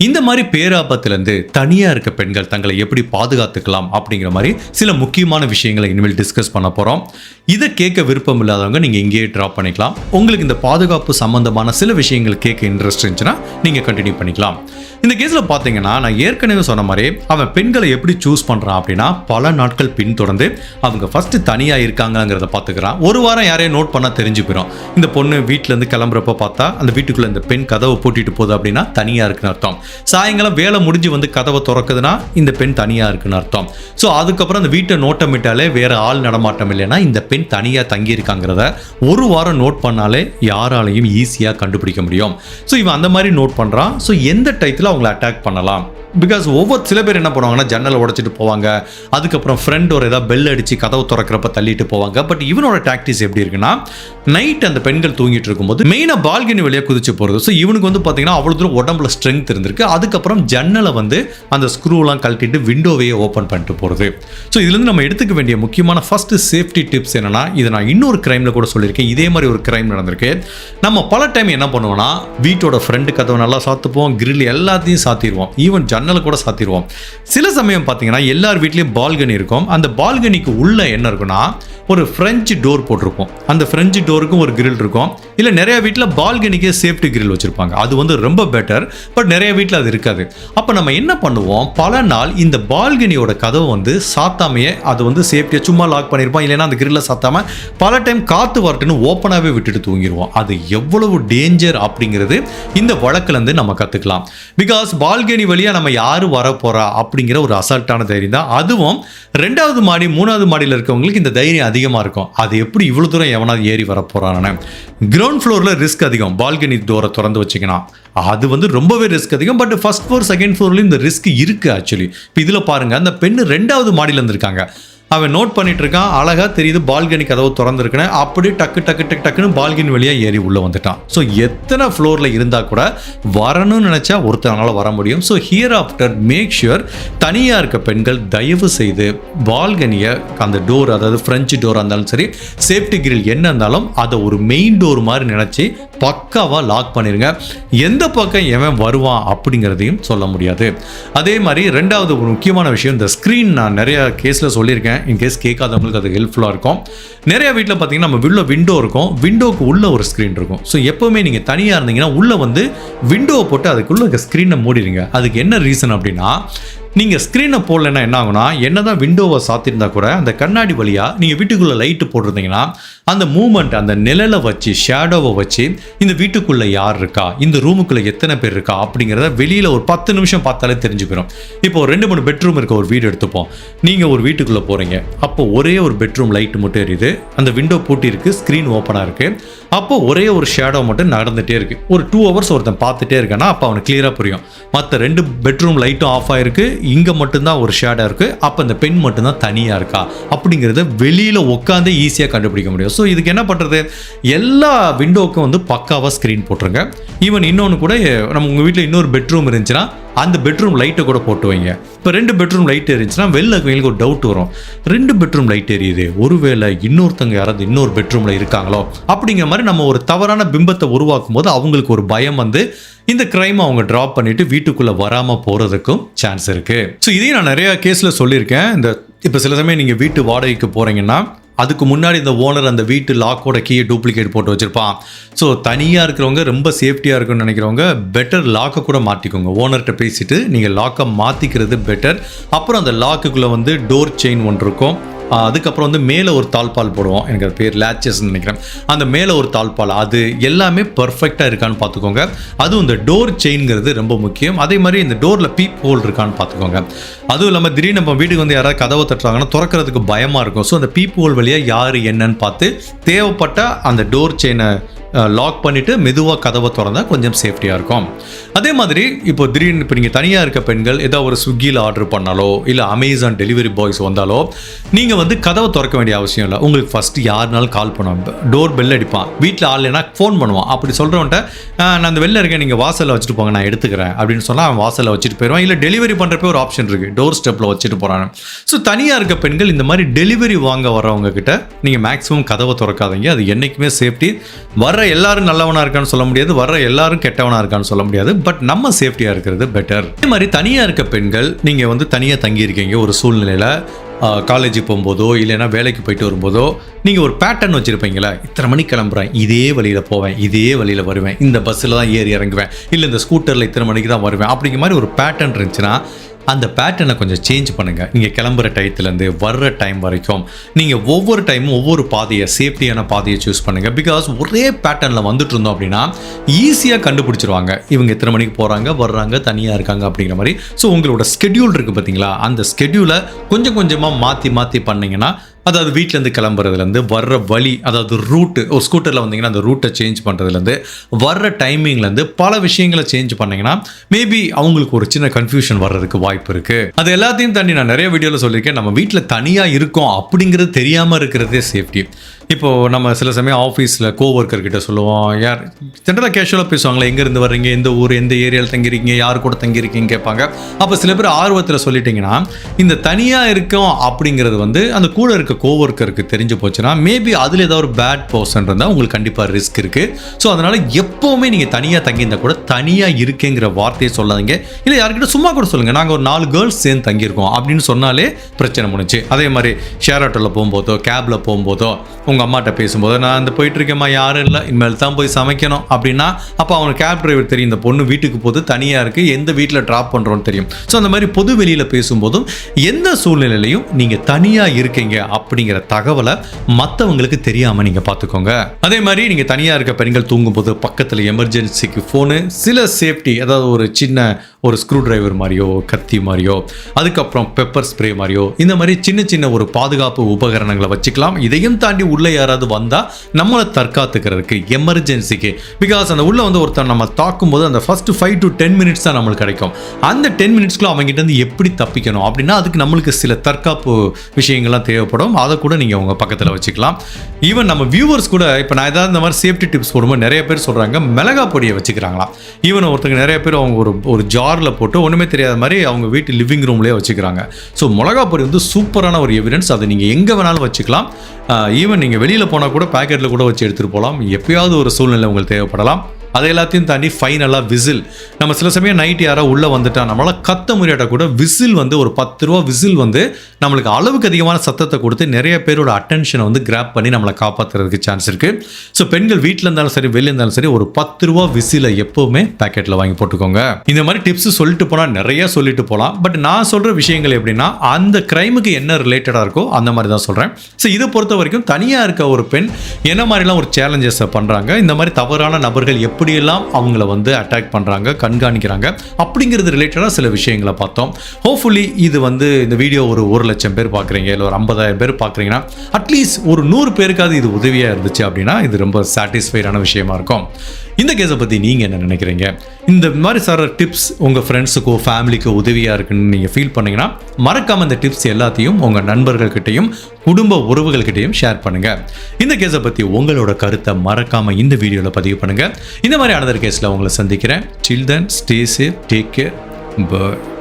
இந்த மாதிரி பேராபத்திலிருந்து தனியா இருக்க பெண்கள் தங்களை எப்படி பாதுகாத்துக்கலாம் அப்படிங்கிற மாதிரி சில முக்கியமான விஷயங்களை இனிமேல் டிஸ்கஸ் பண்ண போறோம். இதை கேட்க விருப்பம் இல்லாதவங்க நீங்க இங்கேயே ட்ராப் பண்ணிக்கலாம். உங்களுக்கு இந்த பாதுகாப்பு சம்பந்தமான சில விஷயங்கள் கேட்க இன்ட்ரெஸ்ட் இருந்துச்சுன்னா நீங்க கண்டினியூ பண்ணிக்கலாம். இந்த கேஸ்ல பாத்தீங்கன்னா நான் ஏற்கனவே சொன்ன மாதிரி அவன் பெண்களை எப்படி சூஸ் பண்றான் அப்படின்னா, பல நாட்கள் பின்தொடர்ந்து அவங்க ஃபர்ஸ்ட் தனியா இருக்காங்கிறத பாத்துக்கிறான். ஒரு வாரம் யாரையும் நோட் பண்ணா தெரிஞ்சு போயிடும். இந்த பொண்ணு வீட்டுல இருந்து கிளம்புறப்ப பார்த்தா அந்த வீட்டுக்குள்ள இந்த பெண் கதவை பூட்டிட்டு போகுது அப்படின்னா தனியா இருக்குன்னு அர்த்தம். சாயங்காலம் வேலை முடிஞ்சு வந்து கதவை திறக்குதுன்னா இந்த பெண் தனியா இருக்குன்னு அர்த்தம். ஸோ அதுக்கப்புறம் அந்த வீட்டை நோட்டமிட்டாலே வேற ஆள் நடமாட்டம் இல்லைன்னா இந்த பெண் தனியா தங்கி இருக்காங்கிறத ஒரு வாரம் நோட் பண்ணாலே யாராலையும் ஈஸியா கண்டுபிடிக்க முடியும். ஸோ இவன் அந்த மாதிரி நோட் பண்றான். ஸோ எந்த டைத்துல அவங்களை அட்டாக் பண்ணலாம், பிகாஸ் சில பேர் என்ன பண்ணுவாங்கன்னா ஜன்னலை உடைச்சிட்டு போவாங்க, அதுக்கப்புறம் ஃப்ரெண்ட் ஒரு ஏதாவது பெல் அடித்து கதவு திறக்கிறப்ப தள்ளிட்டு போவாங்க. பட் இவனோட டாக்டிஸ் எப்படி இருக்குன்னா, நைட் அந்த பெண்கள் தூங்கிட்டு இருக்கும்போது மெயினாக பால்கனி வழியாக குதிச்சு போகிறது. ஸோ இவனுக்கு வந்து பார்த்தீங்கன்னா அவ்வளோ தூரம் உடம்புல ஸ்ட்ரென்த் இருந்திருக்கு. அதுக்கப்புறம் ஜன்னலை வந்து அந்த ஸ்க்ரூலாம் கழட்டிட்டு விண்டோவையே ஓப்பன் பண்ணிட்டு போகிறது. ஸோ இதுலேருந்து நம்ம எடுத்துக்க வேண்டிய முக்கியமான ஃபர்ஸ்ட் சேஃப்டி டிப்ஸ் என்னன்னா, இதை நான் இன்னொரு கிரைமில் கூட சொல்லியிருக்கேன். இதே மாதிரி ஒரு கிரைம் நடந்திருக்கு. நம்ம பல டைம் என்ன பண்ணுவோம்னா, வீட்டோட ஃப்ரெண்டு கதவை நல்லா சாத்துப்போம், கிரில் எல்லாத்தையும் சாத்திடுவோம், ஈவன் ஜன்னலை கூட சாத்திடுவோம். சில சமயம் பார்த்தீங்கன்னா எல்லார் வீட்லேயும் பால்கனி இருக்கும். அந்த பால்கனிக்கு உள்ள என்ன இருக்குன்னா, ஒரு ஃப்ரெஞ்சு டோர் போட்டிருப்போம். அந்த ஃப்ரெஞ்சு டோருக்கும் ஒரு கிரில் இருக்கும். இல்லை நிறைய வீட்டில் பால்கனிக்கே சேஃப்டி கிரில் வச்சுருப்பாங்க. அது வந்து ரொம்ப பெட்டர். பட் நிறைய வீட்டில் அது இருக்காது. அப்போ நம்ம என்ன பண்ணுவோம், பல நாள் இந்த பால்கனியோட கதவை வந்து சாத்தாமையே அது வந்து சேஃப்டியாக சும்மா லாக் பண்ணியிருப்போம். இல்லைன்னா அந்த கிரில்லை சாத்தாமல் பல டைம் காற்று வரட்டுன்னு ஓப்பனாகவே விட்டுட்டு தூங்கிடுவோம். அது எவ்வளவு டேஞ்சர் அப்படிங்கிறது இந்த வழக்குலேருந்து நம்ம கற்றுக்கலாம். பிகாஸ் பால்கனி வழியாக நம்ம யார் வரப்போகிறா அப்படிங்கிற ஒரு அசால்ட்டான தைரியம் தான். அதுவும் 2வது மாடி 3வது மாடியில் இருக்கவங்களுக்கு இந்த தைரியம் அதிகமாக இருக்கும். அது எப்படி இவ்வளோ தூரம் எவனாவது ஏறி வரப்போகிறான்னு. கிரவுண்ட் ஃப்ளோரில் ரிஸ்க் அதிகம். பால்கனி டோரை திறந்து வச்சுக்கணும், அது வந்து ரொம்பவே ரிஸ்க் அதிகம். பட் ஃபர்ஸ்ட் ஃப்ளோர் செகண்ட் ஃப்ளோர்லையும் இந்த ரிஸ்க் இருக்குது ஆக்சுவலி. இப்போ இதில் பாருங்கள், அந்த பெண்ணு 2வது மாடியில் இருந்திருக்காங்க. அவன் நோட் பண்ணிட்டு இருக்கான், அழகாக தெரியுது பால்கனி கதவு திறந்துருக்குன்னு. அப்படியே டக்குன்னு பால்கனி வழியாக ஏறி உள்ளே வந்துட்டான். ஸோ எத்தனை ஃப்ளோரில் இருந்தால் கூட வரணும்னு நினச்சா ஒருத்தனால வர முடியும். So here after make sure தனியாக இருக்க பெண்கள் தயவு செய்து பால்கனியை அந்த டோர், அதாவது ஃப்ரெஞ்சு டோராக இருந்தாலும் சரி, சேஃப்டி கிரில் என்ன இருந்தாலும் அதை ஒரு மெயின் டோர் மாதிரி நினச்சி பக்காவாக லாக் பண்ணிடுங்க. எந்த பக்கம் எவன் வருவான் அப்படிங்கிறதையும் சொல்ல முடியாது. அதே மாதிரி 2வது ஒரு முக்கியமான விஷயம், இந்த ஸ்க்ரீன் நான் நிறைய கேஸில் சொல்லியிருக்கேன். இன்கேஸ் கேட்காதவங்களுக்கு அது ஹெல்ப்ஃபுல்லாக இருக்கும். நிறைய வீட்டில் பார்த்தீங்கன்னா நம்ம விண்டோ இருக்கும், விண்டோக்கு உள்ள ஒரு ஸ்க்ரீன் இருக்கும். ஸோ எப்போவுமே நீங்கள் தனியாக இருந்தீங்கன்னா உள்ளே வந்து விண்டோவை போட்டு அதுக்குள்ளே இருக்க ஸ்க்ரீனை மூடிடுங்க. அதுக்கு என்ன ரீசன் அப்படின்னா, நீங்கள் ஸ்க்ரீனை போடலைன்னா என்ன ஆகுனா, என்ன தான் விண்டோவை சாத்திருந்தா கூட அந்த கண்ணாடி வழியாக நீங்கள் வீட்டுக்குள்ளே லைட்டு போட்டிருந்தீங்கன்னா அந்த மூமெண்ட், அந்த நிழலை வச்சு, ஷேடோவை வச்சு இந்த வீட்டுக்குள்ளே யார் இருக்கா, இந்த ரூமுக்குள்ளே எத்தனை பேர் இருக்கா அப்படிங்கிறத வெளியில் ஒரு 10 நிமிஷம் பார்த்தாலே தெரிஞ்சு போயிடும். இப்போ 2-3 பெட்ரூம் இருக்க ஒரு வீடு எடுத்துப்போம். நீங்கள் ஒரு வீட்டுக்குள்ளே போகிறீங்க, அப்போ ஒரே ஒரு பெட்ரூம் லைட்டு மட்டும் எரியுது, அந்த விண்டோ பூட்டி இருக்குது, ஸ்க்ரீன் ஓப்பனாக இருக்குது. அப்போ ஒரே ஒரு ஷேடோ மட்டும் நடந்துகிட்டே இருக்குது. ஒரு 2 hours ஒருத்தன் பார்த்துட்டே இருக்கான்னா அப்போ அவனுக்கு கிளியராக புரியும், மற்ற 2 பெட்ரூம் லைட்டும் ஆஃப் ஆகிருக்கு, இங்கே மட்டும்தான் ஒரு ஷேடோ இருக்குது, அப்போ அந்த பெண் மட்டும்தான் தனியாக இருக்கா அப்படிங்கிறத வெளியில் உட்காந்து ஈஸியாக கண்டுபிடிக்க முடியும். ஸோ இதுக்கு என்ன பண்ணுறது, எல்லா விண்டோவுக்கும் வந்து பக்காவாக ஸ்க்ரீன் போட்டுருங்க. ஈவன் இன்னொன்று கூட, நம்ம உங்கள் வீட்டில் இன்னொரு பெட்ரூம் இருந்துச்சுன்னா அந்த பெட்ரூம் லைட்டை கூட போட்டு வைங்க. இப்போ 2 பெட்ரூம் லைட் இருந்துச்சுன்னா வெளில இருக்கவங்களுக்கு ஒரு டவுட் வரும், 2 பெட்ரூம் லைட் எரியுது, ஒருவேளை இன்னொருத்தங்க யாராவது இன்னொரு பெட்ரூமில் இருக்காங்களோ அப்படிங்கிற மாதிரி நம்ம ஒரு தவறான பிம்பத்தை உருவாக்கும் போது அவங்களுக்கு ஒரு பயம் வந்து இந்த கிரைம் அவங்க ட்ராப் பண்ணிட்டு வீட்டுக்குள்ளே வராமல் போகிறதுக்கும் சான்ஸ் இருக்குது. ஸோ இதையும் நான் நிறையா கேஸில் சொல்லியிருக்கேன். இப்போ சில சமயம் நீங்கள் வீட்டு வாடகைக்கு போகிறீங்கன்னா அதுக்கு முன்னாடி இந்த ஓனர் அந்த வீட்டு லாக்கோட கீயை டூப்ளிகேட் போட்டு வச்சுருப்பான். ஸோ தனியாக இருக்கிறவங்க ரொம்ப சேஃப்டியாக இருக்குன்னு நினைக்கிறவங்க பெட்டர் லாக்கை கூட மாற்றிக்கோங்க. ஓனர்கிட்ட பேசிவிட்டு நீங்கள் லாக்கை மாற்றிக்கிறது பெட்டர். அப்புறம் அந்த லாக்குக்குள்ளே வந்து டோர் செயின் ஒன்று இருக்கும், அதுக்கப்புறம் வந்து மேலே ஒரு தாழ்பால் போடுவோம், எனக்கு அது பேர் லேச்சஸ்ன்னு நினைக்கிறேன். அந்த மேலே ஒரு தாழ்பால், அது எல்லாமே பர்ஃபெக்டாக இருக்கான்னு பார்த்துக்கோங்க. அதுவும் இந்த டோர் செயின்ங்கிறது ரொம்ப முக்கியம். அதே மாதிரி இந்த டோரில் பீப் ஹோல் இருக்கான்னு பார்த்துக்கோங்க. அதுவும் இல்லாமல் திடீர்னு நம்ம வீட்டுக்கு வந்து யாராவது கதவை தட்டுறாங்கன்னா திறக்கிறதுக்கு பயமாக இருக்கும். ஸோ அந்த பீப் ஹோல் வழியாக யார் என்னன்னு பார்த்து தேவைப்பட்ட அந்த டோர் செயினை லாக் பண்ணிவிட்டு மெதுவாக கதவை திறந்தால் கொஞ்சம் சேஃப்டியாக இருக்கும். அதே மாதிரி இப்போ திடீர்னு இப்போ நீங்கள் தனியாக இருக்க பெண்கள் ஏதாவது ஒரு ஸ்விக்கியில் ஆர்டர் பண்ணாலோ இல்லை அமேசான் டெலிவரி பாய்ஸ் வந்தாலோ நீங்கள் வந்து கதவை திறக்க வேண்டிய அவசியம் இல்லை. உங்களுக்கு ஃபஸ்ட்டு யாருனாலும் கால் பண்ணுவாங்க, டோர் பெல் அடிப்பான், வீட்டில் ஆள் இல்லைனா ஃபோன் பண்ணுவான். அப்படி சொல்கிறவன்ட்ட நான் அந்த வெளில இருக்கேன், நீங்கள் வாசலில் வச்சுட்டு போங்க, நான் எடுத்துக்கிறேன் அப்படின்னு சொன்னால் அவன் வாசலில் வச்சுட்டு போயிடுவான். இல்லை டெலிவரி பண்ணுறப்ப ஒரு ஆப்ஷன் இருக்குது, டோர் ஸ்டெப்பில் வச்சுட்டு போகிறாங்க. ஸோ தனியாக இருக்க பெண்கள் இந்த மாதிரி டெலிவரி வாங்க வரவங்க கிட்ட நீங்கள் மேக்ஸிமம் கதவை திறக்காதீங்க. அது என்றைக்குமே சேஃப்டி. வர எல்லாரும் நல்லவனா இருக்கான்னு சொல்ல முடியாது, வர்ற எல்லாரும் கெட்டவனா இருக்கான்னு சொல்ல முடியாது. பட் நம்ம சேஃப்டியா இருக்கிறது பெட்டர். அதே மாதிரி தனியா இருக்க பெண்கள், நீங்க வந்து தனியா தங்கி இருக்கீங்க ஒரு சூழ்நிலையில, காலேஜ் போகும்போதோ இல்லைன்னா வேலைக்கு போயிட்டு வரும்போதோ நீங்கள் ஒரு பேட்டர்ன் வச்சுருப்பீங்களா, இத்தனை மணிக்கு கிளம்புறேன், இதே வழியில் போவேன், இதே வழியில் வருவேன், இந்த பஸ்ஸில் தான் ஏறி இறங்குவேன், இல்லை இந்த ஸ்கூட்டரில் இத்தனை மணிக்கு தான் வருவேன், அப்படிங்கிற மாதிரி ஒரு பேட்டர்ன் இருந்துச்சுன்னா அந்த பேட்டர்னை கொஞ்சம் சேஞ்ச் பண்ணுங்கள். நீங்கள் கிளம்புற டயத்துலேருந்து வர்ற டைம் வரைக்கும் நீங்கள் ஒவ்வொரு டைமும் ஒவ்வொரு பாதையை, சேஃப்டியான பாதையை சூஸ் பண்ணுங்கள். பிகாஸ் ஒரே பேட்டர்னில் வந்துட்டு இருந்தோம் அப்படின்னா ஈஸியாக கண்டுபிடிச்சிருவாங்க, இவங்க எத்தனை மணிக்கு போகிறாங்க, வர்றாங்க, தனியாக இருக்காங்க அப்படிங்கிற மாதிரி. ஸோ உங்களோட ஸ்கெடியூல் இருக்குது பார்த்தீங்களா, அந்த ஸ்கெடியூலை கொஞ்சம் கொஞ்சமாக மாற்றி பண்ணிங்கன்னா அதாவது வீட்டிலேருந்து கிளம்புறதுலேருந்து வர்ற வழி, அதாவது ரூட்டு, ஒரு ஸ்கூட்டரில் வந்தீங்கன்னா அந்த ரூட்டை சேஞ்ச் பண்ணுறதுலேருந்து வர்ற டைமிங்லேருந்து பல விஷயங்களை சேஞ்ச் பண்ணிங்கன்னா மேபி அவங்களுக்கு ஒரு சின்ன கன்ஃபியூஷன் வர்றதுக்கு வாய்ப்பு இருக்குது. அது எல்லாத்தையும் தாண்டி நான் நிறைய வீடியோவில் சொல்லியிருக்கேன், நம்ம வீட்டில் தனியாக இருக்கோம் அப்படிங்கிறது தெரியாமல் இருக்கிறதே சேஃப்டி. இப்போது நம்ம சில சமயம் ஆஃபீஸில் கோவொர்க்கர்கிட்ட சொல்லுவோம், யார் ஜென்ரலாக கேஷுவலாக பேசுவாங்களே, எங்கேருந்து வர்றீங்க, எந்த ஊர், எந்த ஏரியாவில் தங்கியிருக்கீங்க, யார் கூட தங்கியிருக்கீங்க கேட்பாங்க. அப்போ சில பேர் ஆர்வத்தில் சொல்லிட்டிங்கன்னா இந்த தனியாக இருக்கோம் அப்படிங்கிறது அந்த கூட இருக்க கோவொர்க்கருக்கு தெரிஞ்சு போச்சுன்னா மேபி அதில் ஏதாவது ஒரு பேட் பர்சன் இருந்தால் உங்களுக்கு கண்டிப்பாக ரிஸ்க் இருக்குது. ஸோ அதனால் எப்போவுமே நீங்கள் தனியாக தங்கியிருந்தால் கூட தனியாக இருக்கேங்கிற வார்த்தையை சொல்லாதீங்க. இல்லை யார்கிட்ட சும்மா கூட சொல்லுங்கள், நாங்கள் ஒரு 4 கேர்ள்ஸ் சேர்ந்து தங்கியிருக்கோம் அப்படின்னு சொன்னாலே பிரச்சனை முடிஞ்சு. அதே மாதிரி ஷேர் ஆட்டோவில் போகும்போதோ கேபில் போகும்போதோ உங்கள் அம்மாட்ட பேசும்போது நான் அந்த போயிட்டுருக்கேம்மா யாரும் இல்லை, இனிமேல் தான் போய் சமைக்கணும் அப்படின்னா அப்போ அவங்க கேப் டிரைவர் தெரியும் இந்த பொண்ணு வீட்டுக்கு போது தனியாக இருக்குது, எந்த வீட்டில் ட்ராப் பண்ணுறோன்னு தெரியும். ஸோ அந்த மாதிரி பொது வெளியில் பேசும்போதும் எந்த சூழ்நிலையிலையும் நீங்கள் தனியாக இருக்கீங்க அப்படிங்கிற தகவலை மற்றவங்களுக்கு தெரியாமல் நீங்கள் பார்த்துக்கோங்க. அதே மாதிரி நீங்கள் தனியாக இருக்க பெண்கள் தூங்கும்போது பக்கத்தில் எமர்ஜென்சிக்கு ஃபோனு, சில சேஃப்டி, அதாவது ஒரு சின்ன ஒரு ஸ்க்ரூ டிரைவர் மாதிரியோ கத்தி மாதிரியோ, அதுக்கப்புறம் பெப்பர் ஸ்ப்ரே மாதிரியோ, இந்த மாதிரி சின்ன சின்ன ஒரு பாதுகாப்பு உபகரணங்களை வச்சுக்கலாம். இதையும் தாண்டி உள்ளே யாராவது வந்தால் நம்மளை தற்காத்துக்கிறதுக்கு எமர்ஜென்சிக்கு, பிகாஸ் அந்த உள்ளே ஒருத்தர் நம்ம தாக்கும்போது அந்த ஃபர்ஸ்ட் 5 to 10 மினிட்ஸ் தான் நம்மளுக்கு கிடைக்கும். அந்த 10 மினிட்ஸ்க்குள்ள அவங்ககிட்ட இருந்து எப்படி தப்பிக்கணும் அப்படின்னா அதுக்கு நம்மளுக்கு சில தற்காப்பு விஷயங்கள்லாம் தேவைப்படும். அதை கூட நீங்கள் உங்கள் பக்கத்தில் வச்சுக்கலாம். ஈவன் நம்ம வியூவர்ஸ் கூட இப்போ நான் ஏதாவது இந்த மாதிரி சேஃப்டி டிப்ஸ் போடும்போது நிறைய பேர் சொல்கிறாங்க மிளகா பொடியை வச்சுக்கிறாங்களா. ஈவன் ஒருத்தங்க நிறைய பேர் அவங்க ஒரு ஜாரில் போட்டு ஒன்றுமே தெரியாத மாதிரி அவங்க வீட்டு லிவிங் ரூம்லேயே வச்சுக்கிறாங்க. ஸோ மிளகா பொடி சூப்பரான ஒரு எவிடன்ஸ். அதை நீங்கள் எங்கே வேணாலும் வச்சுக்கலாம். ஈவன் நீங்கள் வெளியில் போனால் கூட பேக்கெட்டில் கூட வச்சு எடுத்துகிட்டு போகலாம். எப்பயாவது ஒரு சூழ்நிலை உங்களுக்கு தேவைப்படலாம். அதை எல்லாத்தையும் தாண்டி ஃபைனலாக விசில். நம்ம சில சமயம் நைட் யாரோ உள்ளே வந்துட்டா நம்மளால் கத்த முறையாட்ட கூட விசில் ஒரு 10 ரூபா விசில் நம்மளுக்கு அளவுக்கு அதிகமான சத்தத்தை கொடுத்து நிறைய பேரோட அட்டென்ஷனை கிராப் பண்ணி நம்மளை காப்பாற்றுறதுக்கு சான்ஸ் இருக்குது. ஸோ பெண்கள் வீட்டில் இருந்தாலும் சரி வெளியே இருந்தாலும் சரி ஒரு 10 ரூபா விசிலை எப்போவுமே பேக்கெட்டில் வாங்கி போட்டுக்கோங்க. இந்த மாதிரி டிப்ஸ் சொல்லிட்டு போனால் நிறைய சொல்லிட்டு போகலாம். பட் நான் சொல்கிற விஷயங்கள் எப்படின்னா அந்த கிரைமுக்கு என்ன ரிலேட்டடாக இருக்கோ அந்த மாதிரி தான் சொல்கிறேன். ஸோ இதை பொறுத்த வரைக்கும் தனியாக இருக்க ஒரு பெண் என்ன மாதிரிலாம் ஒரு சேலஞ்சஸை பண்ணுறாங்க, இந்த மாதிரி தவறான நபர்கள் எப்படியெல்லாம் அவங்கள அட்டாக் பண்ணுறாங்க, கண்காணிக்கிறாங்க அப்படிங்கிறது ரிலேட்டடாக சில விஷயங்களை பார்த்தோம். ஹோப்ஃபுல்லி இது இந்த வீடியோ ஒரு 1 லட்சம் பேர் பார்க்குறீங்க, இல்லை ஒரு 50,000 பேர் பார்க்குறீங்கன்னா அட்லீஸ்ட் ஒரு 100 பேருக்காவது இது உதவியாக இருந்துச்சு அப்படின்னா இது ரொம்ப சாட்டிஸ்ஃபைடான விஷயமா இருக்கும். இந்த கேஸை பற்றி நீங்கள் என்ன நினைக்கிறீங்க? இந்த மாதிரி சார் டிப்ஸ் உங்கள் ஃப்ரெண்ட்ஸுக்கோ ஃபேமிலிக்கோ உதவியாக இருக்குன்னு நீங்கள் ஃபீல் பண்ணிங்கன்னா மறக்காமல் இந்த டிப்ஸ் எல்லாத்தையும் உங்கள் நண்பர்கள்கிட்டையும் குடும்ப உறவுகள்கிட்டையும் ஷேர் பண்ணுங்கள். இந்த கேஸை பற்றி உங்களோட கருத்தை மறக்காமல் இந்த வீடியோவில் பதிவு பண்ணுங்கள். இந்த மாதிரி அனதர் கேஸில் உங்களை சந்திக்கிறேன். Till then, stay safe, take care, bye.